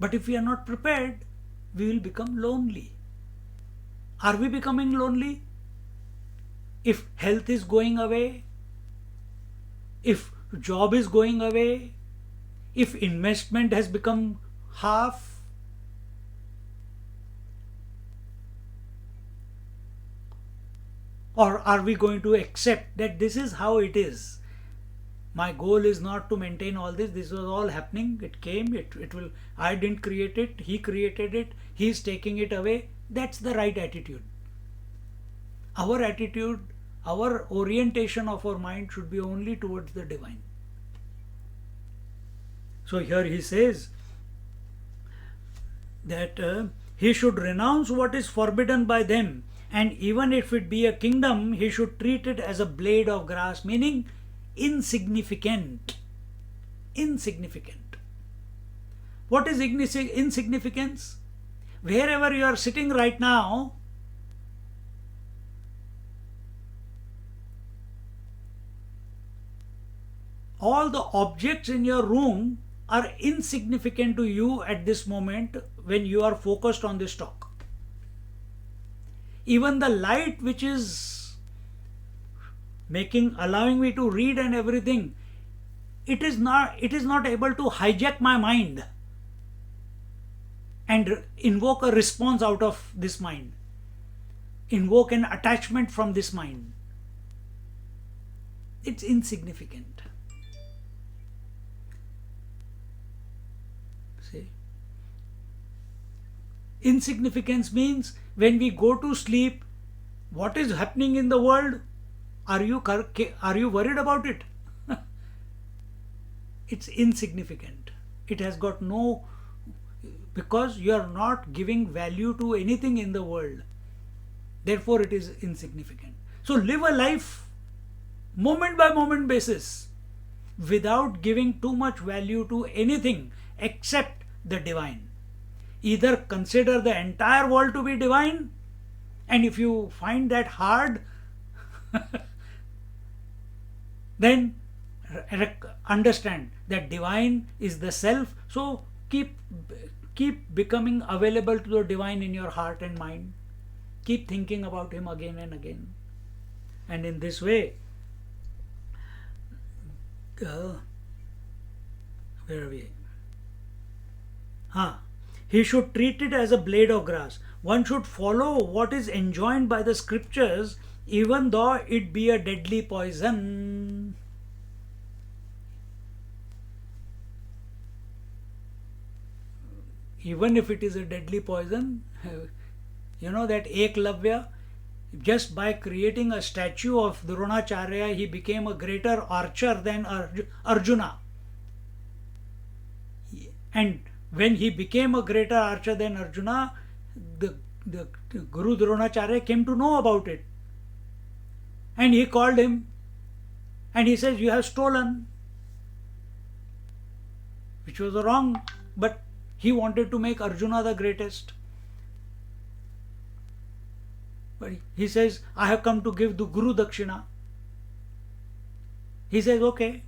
But if we are not prepared, we will become lonely. Are we becoming lonely? If health is going away, if job is going away, if investment has become half, or are we going to accept that this is how it is? My goal is not to maintain all this. This was all happening. It came. It will. I didn't create it. He created it. He's taking it away. That's the right attitude. Our attitude, our orientation of our mind should be only towards the divine. So here he says that he should renounce what is forbidden by them, and even if it be a kingdom, he should treat it as a blade of grass, meaning insignificant. Insignificant. What is insignificance? Wherever you are sitting right now, all the objects in your room are insignificant to you at this moment when you are focused on this talk. Even the light which is allowing me to read and everything, it is not able to hijack my mind and invoke a response out of this mind, invoke an attachment from this mind. It's insignificant. See, insignificance means when we go to sleep, what is happening in the world? Are you worried about it? It's insignificant. It has got no, because you are not giving value to anything in the world. Therefore, it is insignificant. So live a life moment by moment basis without giving too much value to anything except the divine. Either consider the entire world to be divine, and if you find that hard, then understand that divine is the self. So keep becoming available to the divine in your heart and mind. Keep thinking about him again and again. And in this way, where are we? He should treat it as a blade of grass. One should follow what is enjoined by the scriptures, even though it be a deadly poison. Even if it is a deadly poison, you know that Eklavya, just by creating a statue of Dronacharya, he became a greater archer than Arjuna. And when he became a greater archer than Arjuna, the Guru Dronacharya came to know about it. And he called him and he says, "You have stolen," which was wrong, but he wanted to make Arjuna the greatest. But he says, "I have come to give the Guru Dakshina." He says, okay,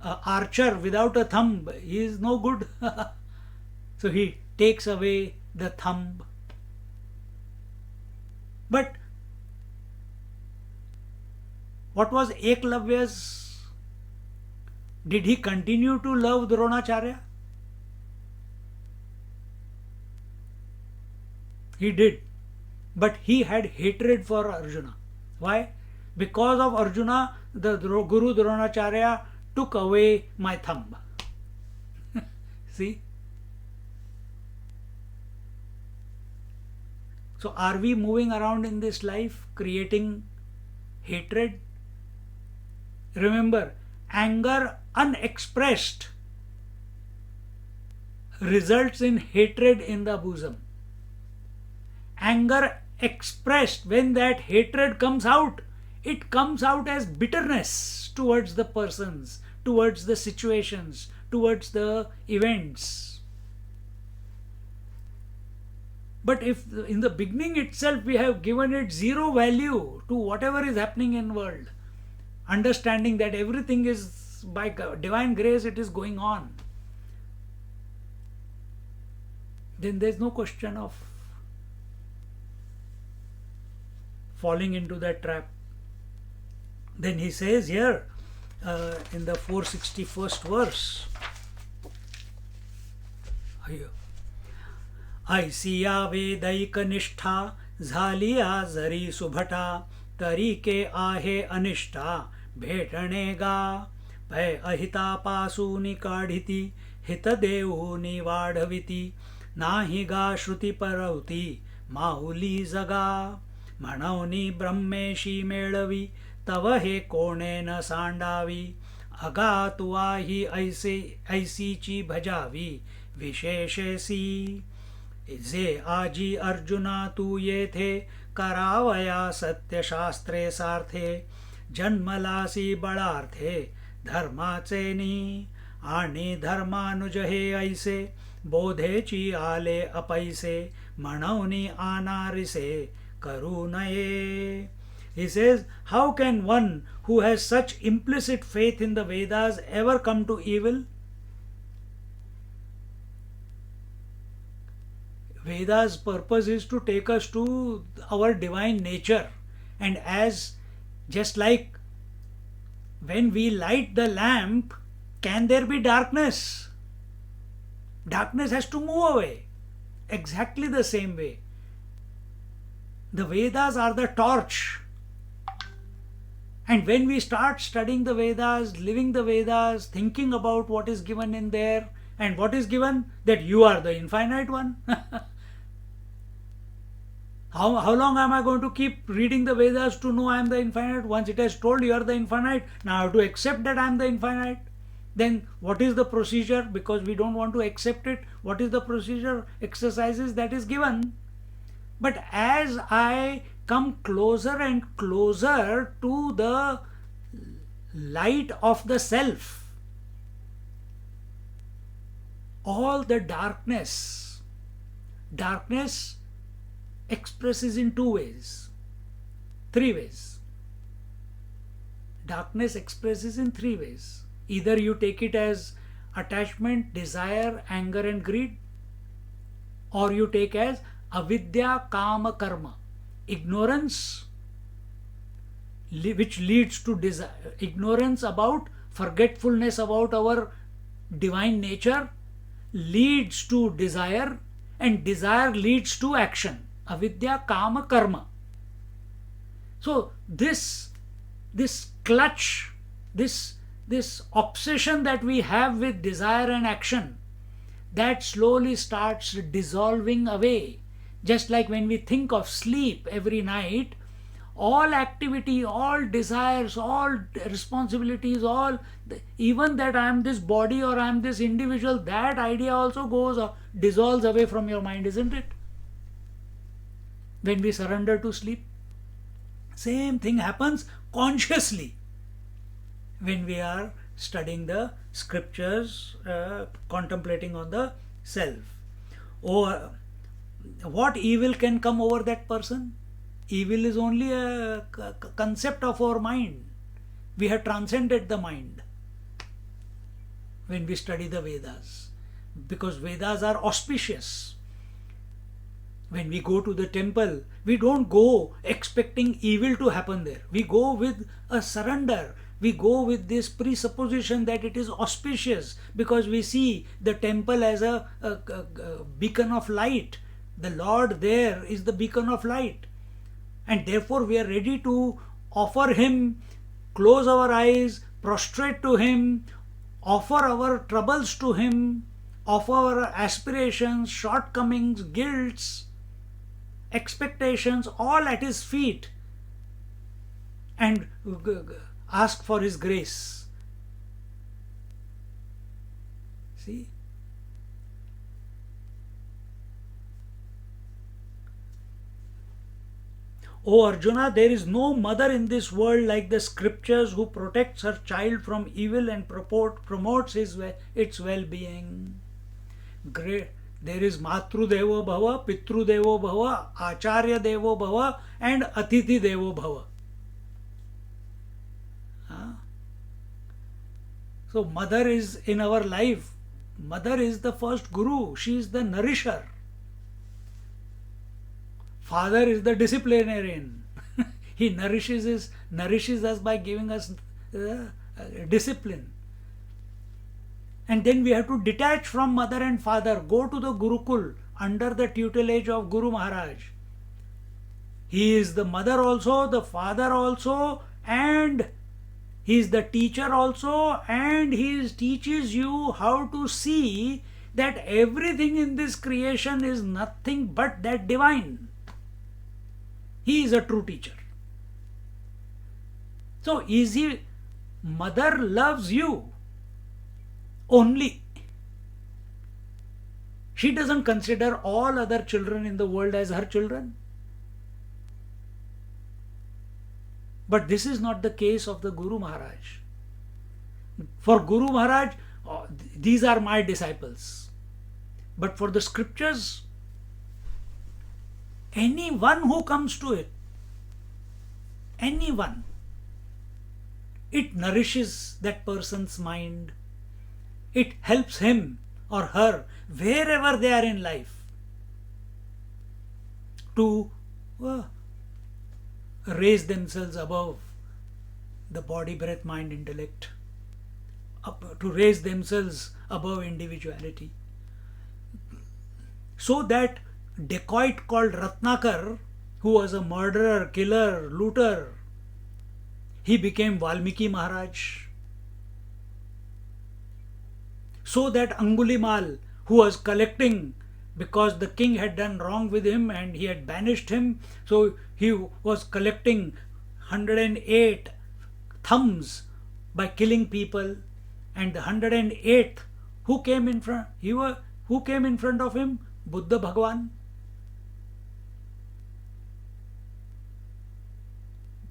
an archer without a thumb, he is no good. So he takes away the thumb. But what was Eklavya's? Did he continue to love Dronacharya? He did. But he had hatred for Arjuna. Why? Because of Arjuna, the Guru Dronacharya took away my thumb. See? So are we moving around in this life creating hatred? Remember, anger unexpressed results in hatred in the bosom. Anger expressed, when that hatred comes out, it comes out as bitterness towards the persons, towards the situations, towards the events. But if in the beginning itself we have given it zero value to whatever is happening in the world, understanding that everything is by divine grace, it is going on. then there's no question of falling into that trap. Then he says here in the 461st verse, ऐसिया वेदैक निष्ठा झालिया जरी सुभटा तरी के आहे अनिष्ठा भेटणे गा भय अहिता पासूनी काढिती हित देऊनी वाढविती नाही गा श्रुती परवती माऊली जगा म्हणवनी ब्रह्मेशी मेळवी तव हे कोणे न सांडावी अगा तू आही ऐसीची भजावी विशेषेसी जे आजी अर्जुना तू येथे करावया सत्यशास्त्रे सार्थे जन्मलासी बळार्थे धर्माचे नी आणि धर्मानुज हे ऐसे बोधेची आले अपैसे म्हणवनी आनारिसे करू नये. He says, how can one who has such implicit faith in the Vedas ever come to evil? Veda's purpose is to take us to our divine nature, and as just like when we light the lamp, can there be darkness? Darkness has to move away. Exactly the same way. The Vedas are the torch. And when we start studying the Vedas, living the Vedas, thinking about what is given in there, and what is given, that you are the infinite one. How long am I going to keep reading the Vedas to know I am the infinite? Once it has told you are the infinite, now I have to accept that I am the infinite. Then what is the procedure? Because we don't want to accept it. What is the procedure? Exercises that is given. But as I come closer and closer to the light of the self, all the darkness expresses in two ways, three ways. Darkness expresses in three ways. Either you take it as attachment, desire, anger and greed, or you take as avidya, kama, karma, ignorance, which leads to desire, ignorance about, forgetfulness about our divine nature leads to desire, and desire leads to action. Avidya, kama, karma. So this clutch, this obsession that we have with desire and action, that slowly starts dissolving away. Just like when we think of sleep every night, all activity, all desires, all responsibilities, even that I am this body or I am this individual, that idea also dissolves away from your mind, isn't it? When we surrender to sleep, same thing happens consciously when we are studying the scriptures, contemplating on the self. Or what evil can come over that person? Evil is only a concept of our mind. We have transcended the mind when we study the Vedas, because Vedas are auspicious. When we go to the temple, we don't go expecting evil to happen there. We go with a surrender. We go with this presupposition that it is auspicious, because we see the temple as a beacon of light. The Lord there is the beacon of light. And therefore we are ready to offer Him, close our eyes, prostrate to Him, offer our troubles to Him, offer our aspirations, shortcomings, guilts, expectations, all at His feet, and ask for His grace. See? O Arjuna, there is no mother in this world like the scriptures who protects her child from evil and promotes its well-being. Great. There is Matru Devo Bhava, Pitru Devo Bhava, Acharya Devo Bhava, and Atithi Devo Bhava. So mother is in our life. Mother is the first guru. She is the nourisher. Father is the disciplinarian. He nourishes us by giving us discipline. And then we have to detach from mother and father, go to the Gurukul under the tutelage of Guru Maharaj. He is the mother also, the father also, and he is the teacher also, and he teaches you how to see that everything in this creation is nothing but that divine. He is a true teacher. So easy, mother loves you only. She doesn't consider all other children in the world as her children. But this is not the case of the Guru Maharaj. For Guru Maharaj, these are my disciples. But for the scriptures, anyone who comes to it, anyone, it nourishes that person's mind. It helps him or her wherever they are in life to raise themselves above the body, breath, mind, intellect, to raise themselves above individuality. So that dacoit called Ratnakar, who was a murderer, killer, looter, he became Valmiki Maharaj. So that Angulimal, who was collecting because the king had done wrong with him and he had banished him, so he was collecting 108 thumbs by killing people, and the 108th, who came in front? Who came in front of him? Buddha Bhagwan.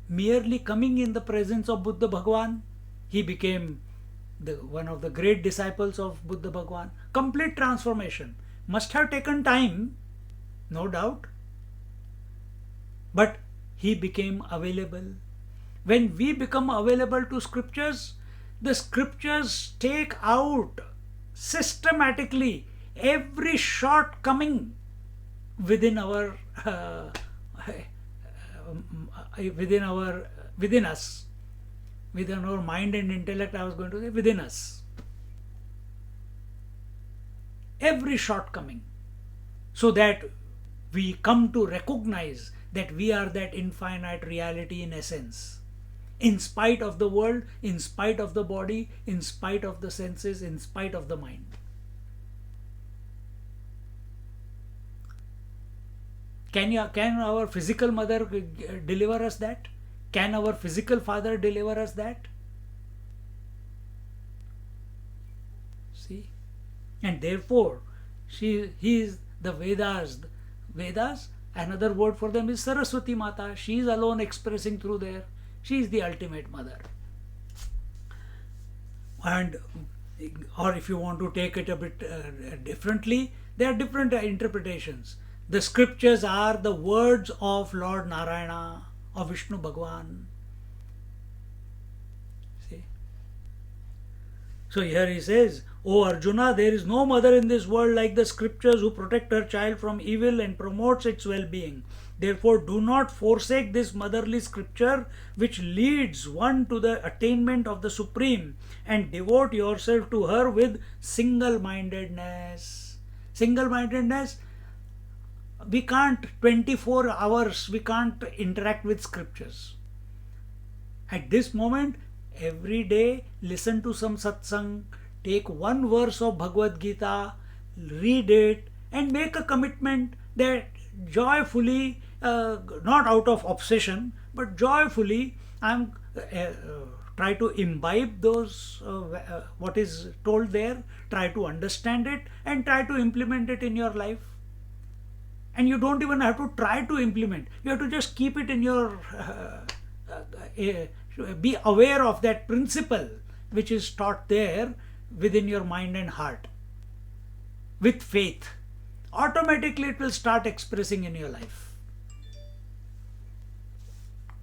Merely coming in the presence of Buddha Bhagwan, he became one of the great disciples of Buddha Bhagwan. Complete transformation. Must have taken time, no doubt. But he became available. When we become available to scriptures, the scriptures take out systematically every shortcoming within our within us, within our mind and intellect. I was going to say within us, every shortcoming, so that we come to recognize that we are that infinite reality in essence, in spite of the world, in spite of the body, in spite of the senses, in spite of the mind. Can our physical mother deliver us that? Can our physical father deliver us that? See? And therefore, he is the Vedas. Vedas, another word for them is Saraswati Mata. She is alone expressing through there. She is the ultimate mother. And, or if you want to take it a bit differently, there are different interpretations. The scriptures are the words of Lord Narayana, of Vishnu Bhagwan. See? So here he says, O Arjuna, there is no mother in this world like the scriptures who protect her child from evil and promotes its well-being. Therefore, do not forsake this motherly scripture which leads one to the attainment of the Supreme, and devote yourself to her with single-mindedness. Single-mindedness, we can't 24 hours, we can't interact with scriptures. At this moment, every day, listen to some satsang, take one verse of Bhagavad Gita, read it, and make a commitment that joyfully, not out of obsession, but joyfully, I'm try to imbibe those what is told there, try to understand it, and try to implement it in your life. And you don't even have to try to implement. You have to just keep it in your, be aware of that principle which is taught there within your mind and heart. With faith, automatically it will start expressing in your life.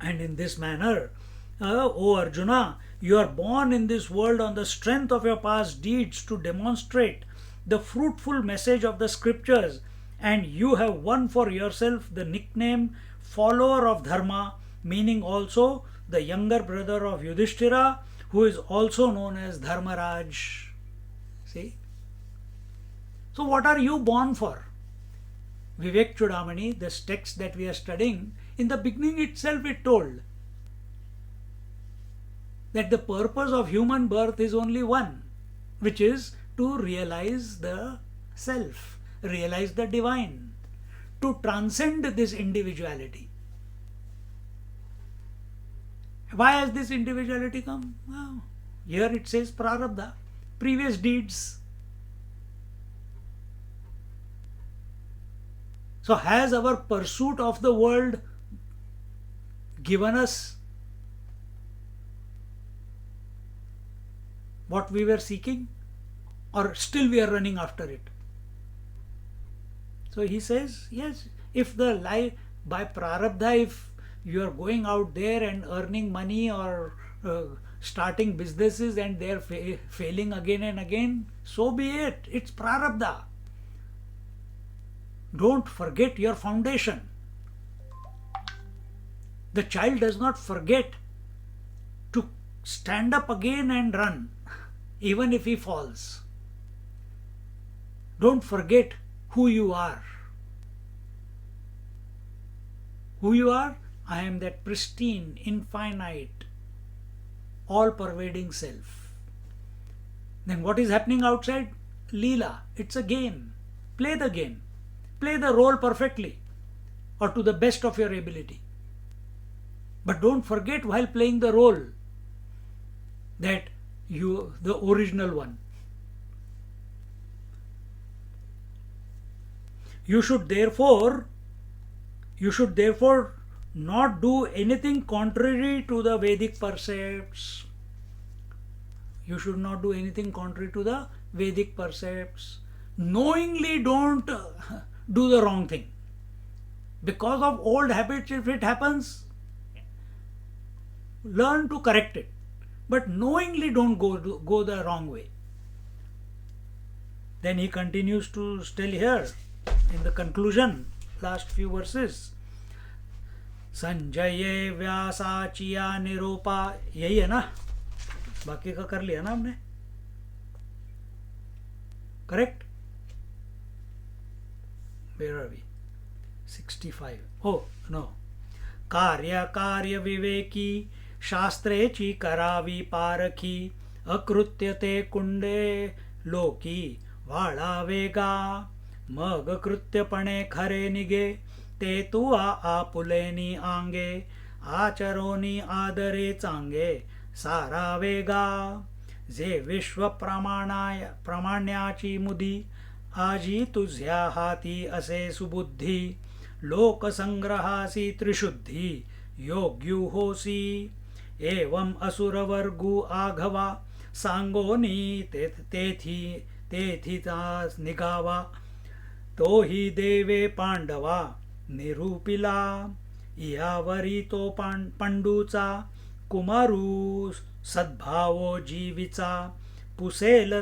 And in this manner, O Arjuna, you are born in this world on the strength of your past deeds to demonstrate the fruitful message of the scriptures and you have won for yourself the nickname follower of Dharma, meaning also the younger brother of Yudhishthira, who is also known as Dharmaraj. See? So what are you born for? Vivek Chudamani, this text that we are studying, in the beginning itself it told that the purpose of human birth is only one, which is to realize the self, realize the divine, to transcend this individuality. Why has this individuality come? Well, here it says prarabdha, previous deeds. So has our pursuit of the world given us what we were seeking, or still we are running after it? So he says, yes, if the life by prarabdha, if you are going out there and earning money or starting businesses and they are failing again and again, so be it. It's prarabdha. Don't forget your foundation. The child does not forget to stand up again and run, even if he falls. Don't forget who you are. Who you are? I am that pristine, infinite, all-pervading self. Then what is happening outside? Leela. It's a game. Play the game. Play the role perfectly or to the best of your ability. But don't forget while playing the role that you, the original one. You should therefore not do anything contrary to the Vedic precepts. You should not do anything contrary to the Vedic precepts. Knowingly don't do the wrong thing. Because of old habits, if it happens, learn to correct it. But knowingly don't go the wrong way. Then he continues to tell here in the conclusion, last few verses. संजये व्यासाचिया Nirupa, यही है ना, बाकी का कर लिया ना हमने, correct? Where are we? 65. Oh no. कार्य विवेकी शास्त्रेची करावी पारखी अकृत्यते कुंडे लोकी वाळावेगा मग कृत्यपणे खरे निगे ते तू आपुलेनी आंगे आचरोनी आदरे चांगे सारा वेगा जे विश्व प्रमाण्याची मुदी आजी तुझ्या हाती असे सुबुद्धी लोकसंग्रहासी त्रिशुद्धी योग्यू होसी एवं असुरवर्गू आघवा सांगोनी तेथी निगावा तो ही देवे पांडवा निरूपिला यावरी तो पंडूचा कुमारू सद्भावो जीविचा पुसेल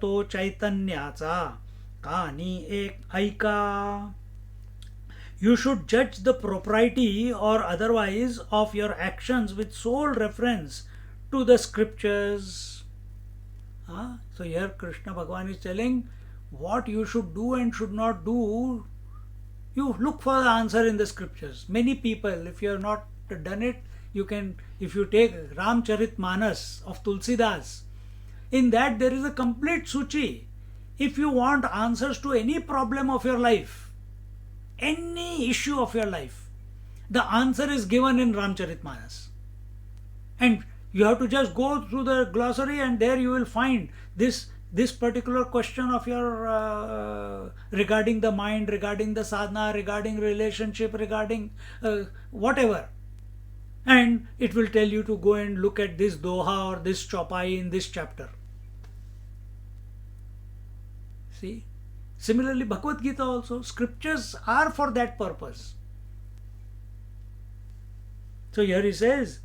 तो चैतन्याचा कानी एक ऐका. You should judge the propriety or otherwise of your actions with sole reference to the scriptures. So here Krishna Bhagavan is telling what you should do and should not do. You look for the answer in the scriptures. Many people, if you have not done it, you can, if you take Ramcharitmanas of Tulsidas, in that there is a complete suchi. If you want answers to any problem of your life, any issue of your life, the answer is given in Ramcharitmanas. And you have to just go through the glossary and there you will find this particular question of your regarding the mind, regarding the sadhana, regarding relationship, regarding whatever. And it will tell you to go and look at this doha or this chopai in this chapter. See? Similarly, Bhagavad Gita also, scriptures are for that purpose. So here he says,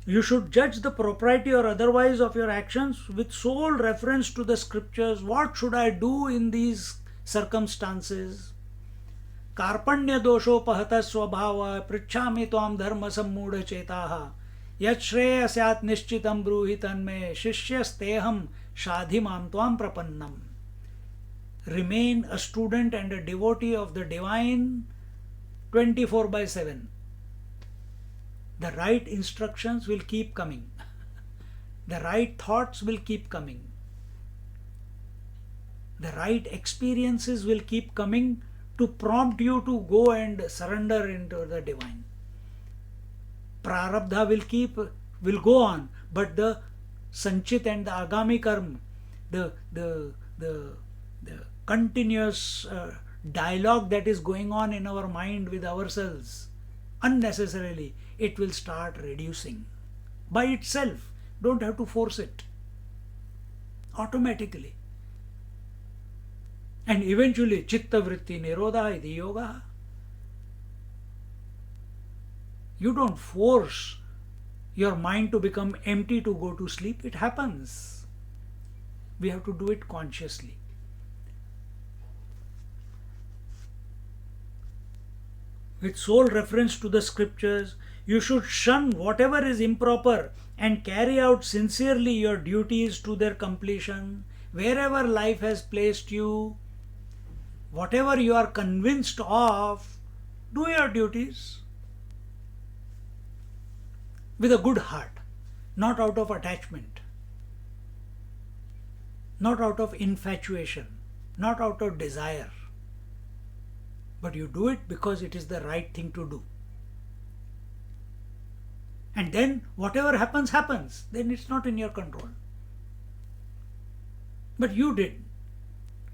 you should judge the propriety or otherwise of your actions with sole reference to the scriptures. What should I do in these circumstances. Karpanya doshopahatas swabhava pritchami tvam dharma sammudha chetaha yat shreyasat nishchitam bruhi tanme shishyasteham shadhimam tvam prapannam. Remain a student and a devotee of the divine 24/7. The right instructions will keep coming. The right thoughts will keep coming. The right experiences will keep coming to prompt you to go and surrender into the divine. Prarabdha will go on, but the sanchit and the agami karma, the continuous dialogue that is going on in our mind with ourselves, unnecessarily, it will start reducing by itself. Don't have to force it. Automatically. And eventually, chitta vritti nirodha iti yoga. You don't force your mind to become empty to go to sleep. It happens. We have to do it consciously. With sole reference to the scriptures, you should shun whatever is improper and carry out sincerely your duties to their completion. Wherever life has placed you, whatever you are convinced of, do your duties with a good heart, not out of attachment, not out of infatuation, not out of desire. But you do it because it is the right thing to do. And then whatever happens, happens. Then it's not in your control. But you did.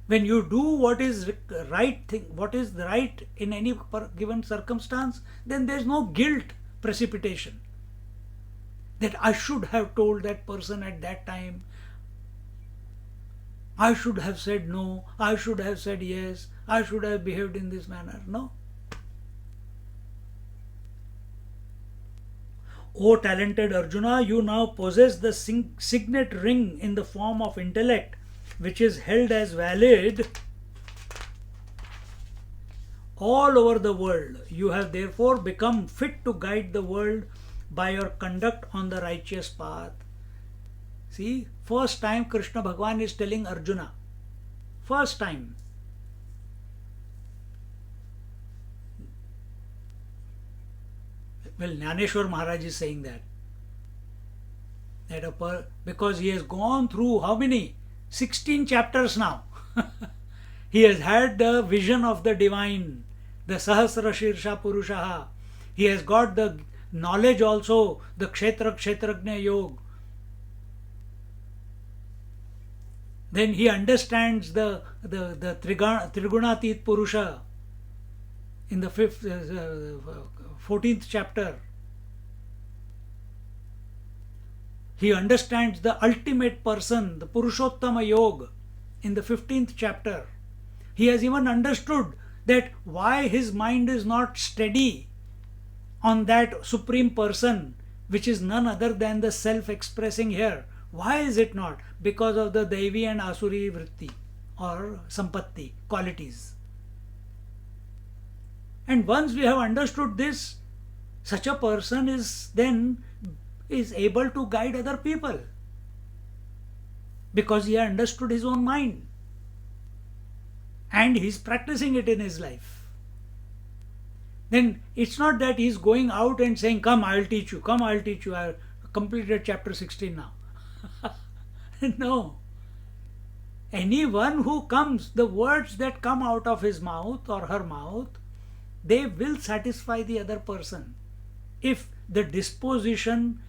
When you do what is right thing, what is the right in any given circumstance, then there's no guilt precipitation. That I should have told that person at that time. I should have said no. I should have said yes. I should have behaved in this manner. No. O talented Arjuna, you now possess the signet ring in the form of intellect, which is held as valid all over the world. You have therefore become fit to guide the world by your conduct on the righteous path. See, first time Krishna Bhagavan is telling Arjuna. First time. Well, Jnaneshwar Maharaj is saying that. Because he has gone through how many? 16 chapters now. He has had the vision of the divine, the Sahasra Shirsha Purushaha. He has got the knowledge also, the Kshetrajna Yoga. Then he understands the Trigunatit Purusha in the 14th chapter. He understands the ultimate person, the Purushottama Yoga in the 15th chapter. He has even understood that why his mind is not steady on that supreme person, which is none other than the self-expressing here. Why is it not? Because of the Devi and Asuri vritti or Sampatti qualities. And once we have understood this, such a person is able to guide other people because he has understood his own mind and he is practicing it in his life. Then it's not that he is going out and saying, come, I'll teach you, come, I'll teach you. I have completed chapter 16 now. No. Anyone who comes, the words that come out of his mouth or her mouth, they will satisfy the other person if the disposition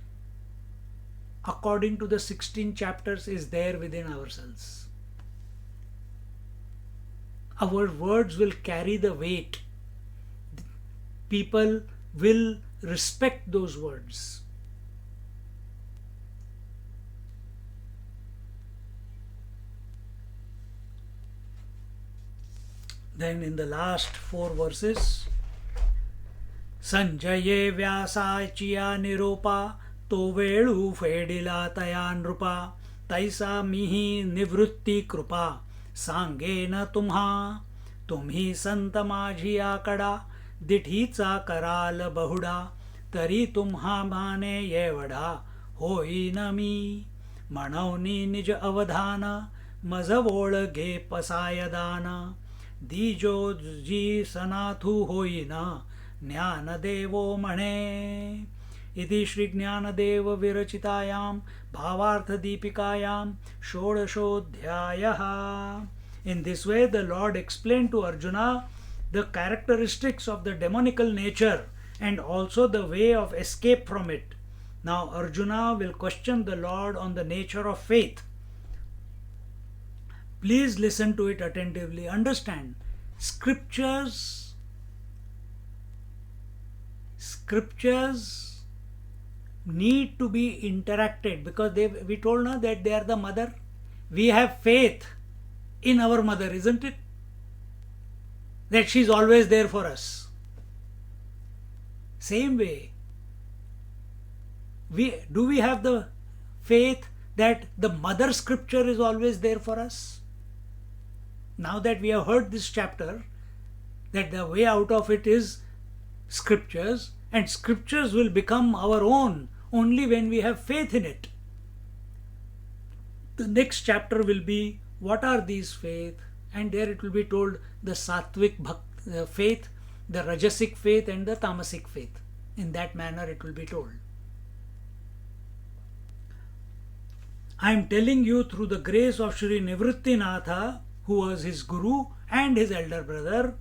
according to the 16 chapters is there within ourselves. Our words will carry the weight. People will respect those words. Then in the last 4 verses, Sanjaye Vyasachiya Niropa To Velu Fedila Taya Nrupa Taisa Mihi Nivrutti Krupa सांगेन तुम्हा तुम्ही संत माझी आकडा दिठीचा कराल बहुडा तरी तुम्हा माने एवढा होईन मी म्हणवनी निज अवधान मज ओळ घे पसायदान दिजो जी सनाथू होईन ज्ञानदेवो म्हणे इति Shri Gyandev विरचितायां भावार्थदीपिकायां षोडशोऽध्यायः. In this way, the Lord explained to Arjuna the characteristics of the demonical nature and also the way of escape from it. Now, Arjuna will question the Lord on the nature of faith. Please listen to it attentively. Understand, scriptures need to be interacted because we told now that they are the mother. We have faith in our mother, isn't it? That she is always there for us. Same way, do we have the faith that the mother scripture is always there for us? Now that we have heard this chapter, that the way out of it is scriptures, and scriptures will become our own only when we have faith in it. The next chapter will be what are these faith, and there it will be told the sattvic faith, the rajasic faith and the tamasic faith. In that manner it will be told. I am telling you through the grace of Sri Nivrittinatha, who was his guru and his elder brother,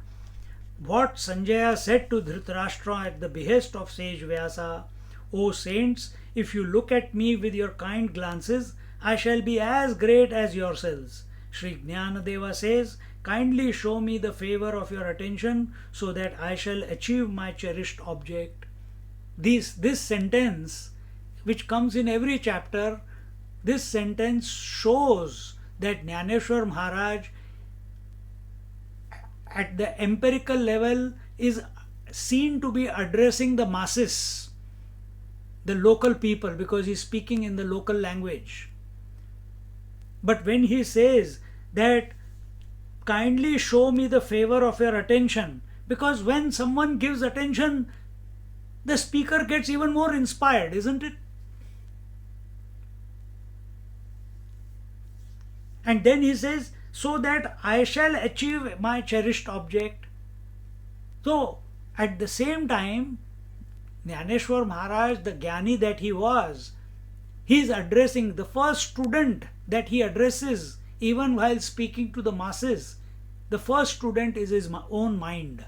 what Sanjaya said to Dhritarashtra at the behest of sage Vyasa. O saints, if you look at me with your kind glances, I shall be as great as yourselves. Sri Jnanadeva says, kindly show me the favor of your attention so that I shall achieve my cherished object. This sentence, which comes in every chapter, this sentence shows that Jnaneshwar Maharaj at the empirical level is seen to be addressing the masses, the local people, because he is speaking in the local language. But when he says that kindly show me the favor of your attention, because when someone gives attention, the speaker gets even more inspired, isn't it? And then he says, so that I shall achieve my cherished object. So, at the same time, Jnaneshwar Maharaj, the Jnani that he was, he is addressing the first student that he addresses even while speaking to the masses. The first student is his own mind.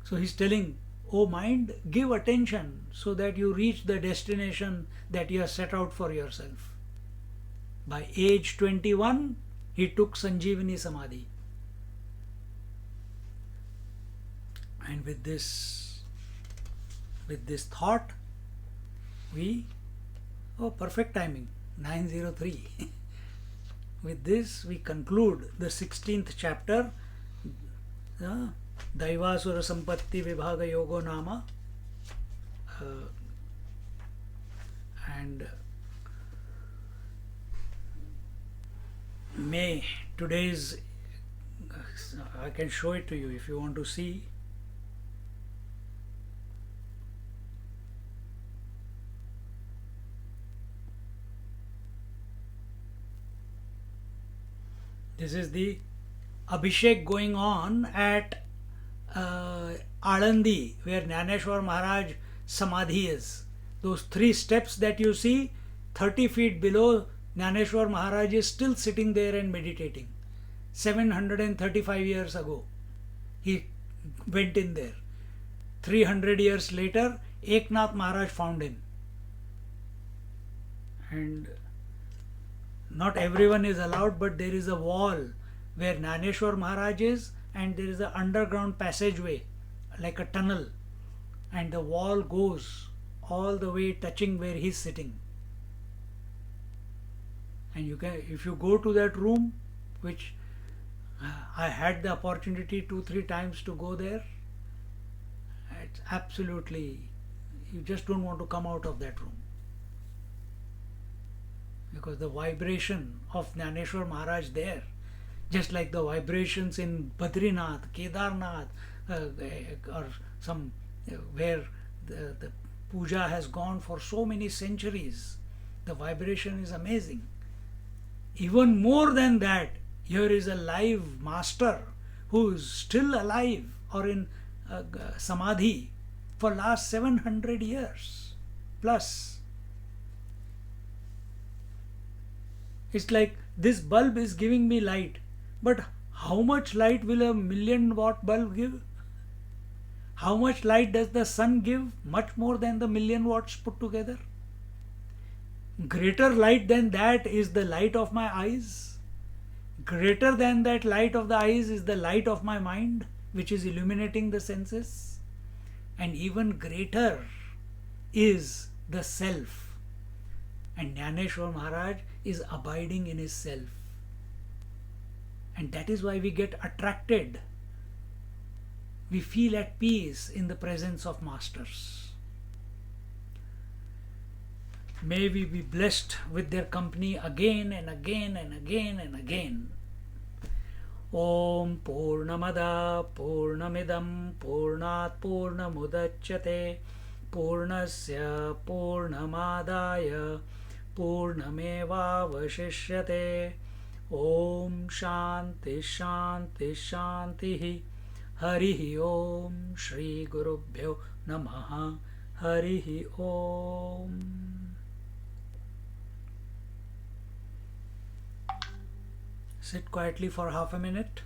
So he is telling, O mind, give attention so that you reach the destination that you have set out for yourself. By age 21, he took Sanjeevani Samadhi. And with this thought, perfect timing, 9:03. With this, we conclude the 16th chapter, Daivasura Sampatti Vibhaga Yogo Nama, and today's, I can show it to you if you want to see. This is the Abhishek going on at Alandi, where Jnaneshwar Maharaj Samadhi is. Those 3 steps that you see, 30 feet below, Jnaneshwar Maharaj is still sitting there and meditating. 735 years ago, he went in there. 300 years later, Eknath Maharaj found him. And not everyone is allowed, but there is a wall where Jnaneshwar Maharaj is, and there is an underground passageway like a tunnel, and the wall goes all the way touching where he is sitting. And you can, if you go to that room, which I had the opportunity 2-3 times to go there, it's absolutely, You just don't want to come out of that room. Because the vibration of Jnaneshwar Maharaj there, just like the vibrations in Badrinath, Kedarnath, or some where the puja has gone for so many centuries, the vibration is amazing. Even more than that, here is a live master who is still alive or in samadhi for last 700 years plus. It's like this bulb is giving me light, but how much light will a 1,000,000-watt bulb give? How much light does the sun give? Much more than the 1,000,000 watts put together. Greater light than that is the light of my eyes. Greater than that light of the eyes is the light of my mind, which is illuminating the senses. And even greater is the self. And Jnaneshwar Maharaj is abiding in his self. And that is why we get attracted. We feel at peace in the presence of masters. May we be blessed with their company again and again and again and again. Om Purnamada Purnamidam Purnat Purnamudachyate Purnasya Purnamadaya Purnamevavashishyate. Om Shanti Shanti Shanti. Harihi Om. Shri Gurubhyo Namaha. Harihi Om. Sit quietly for half a minute.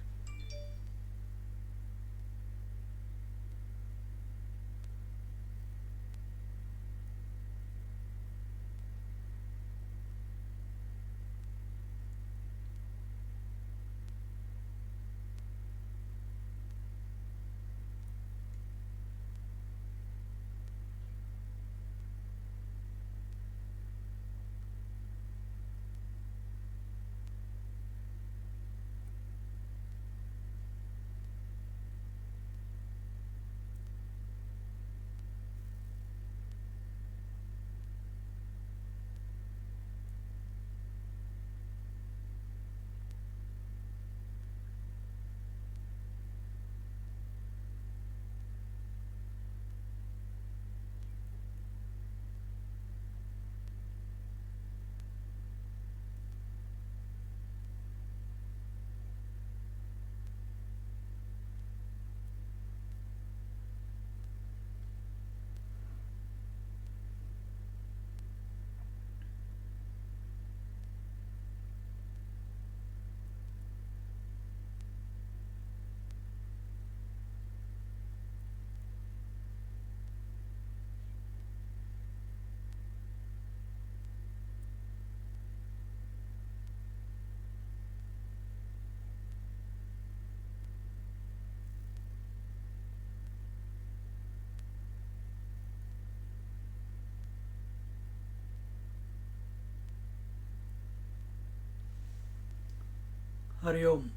Hari Om.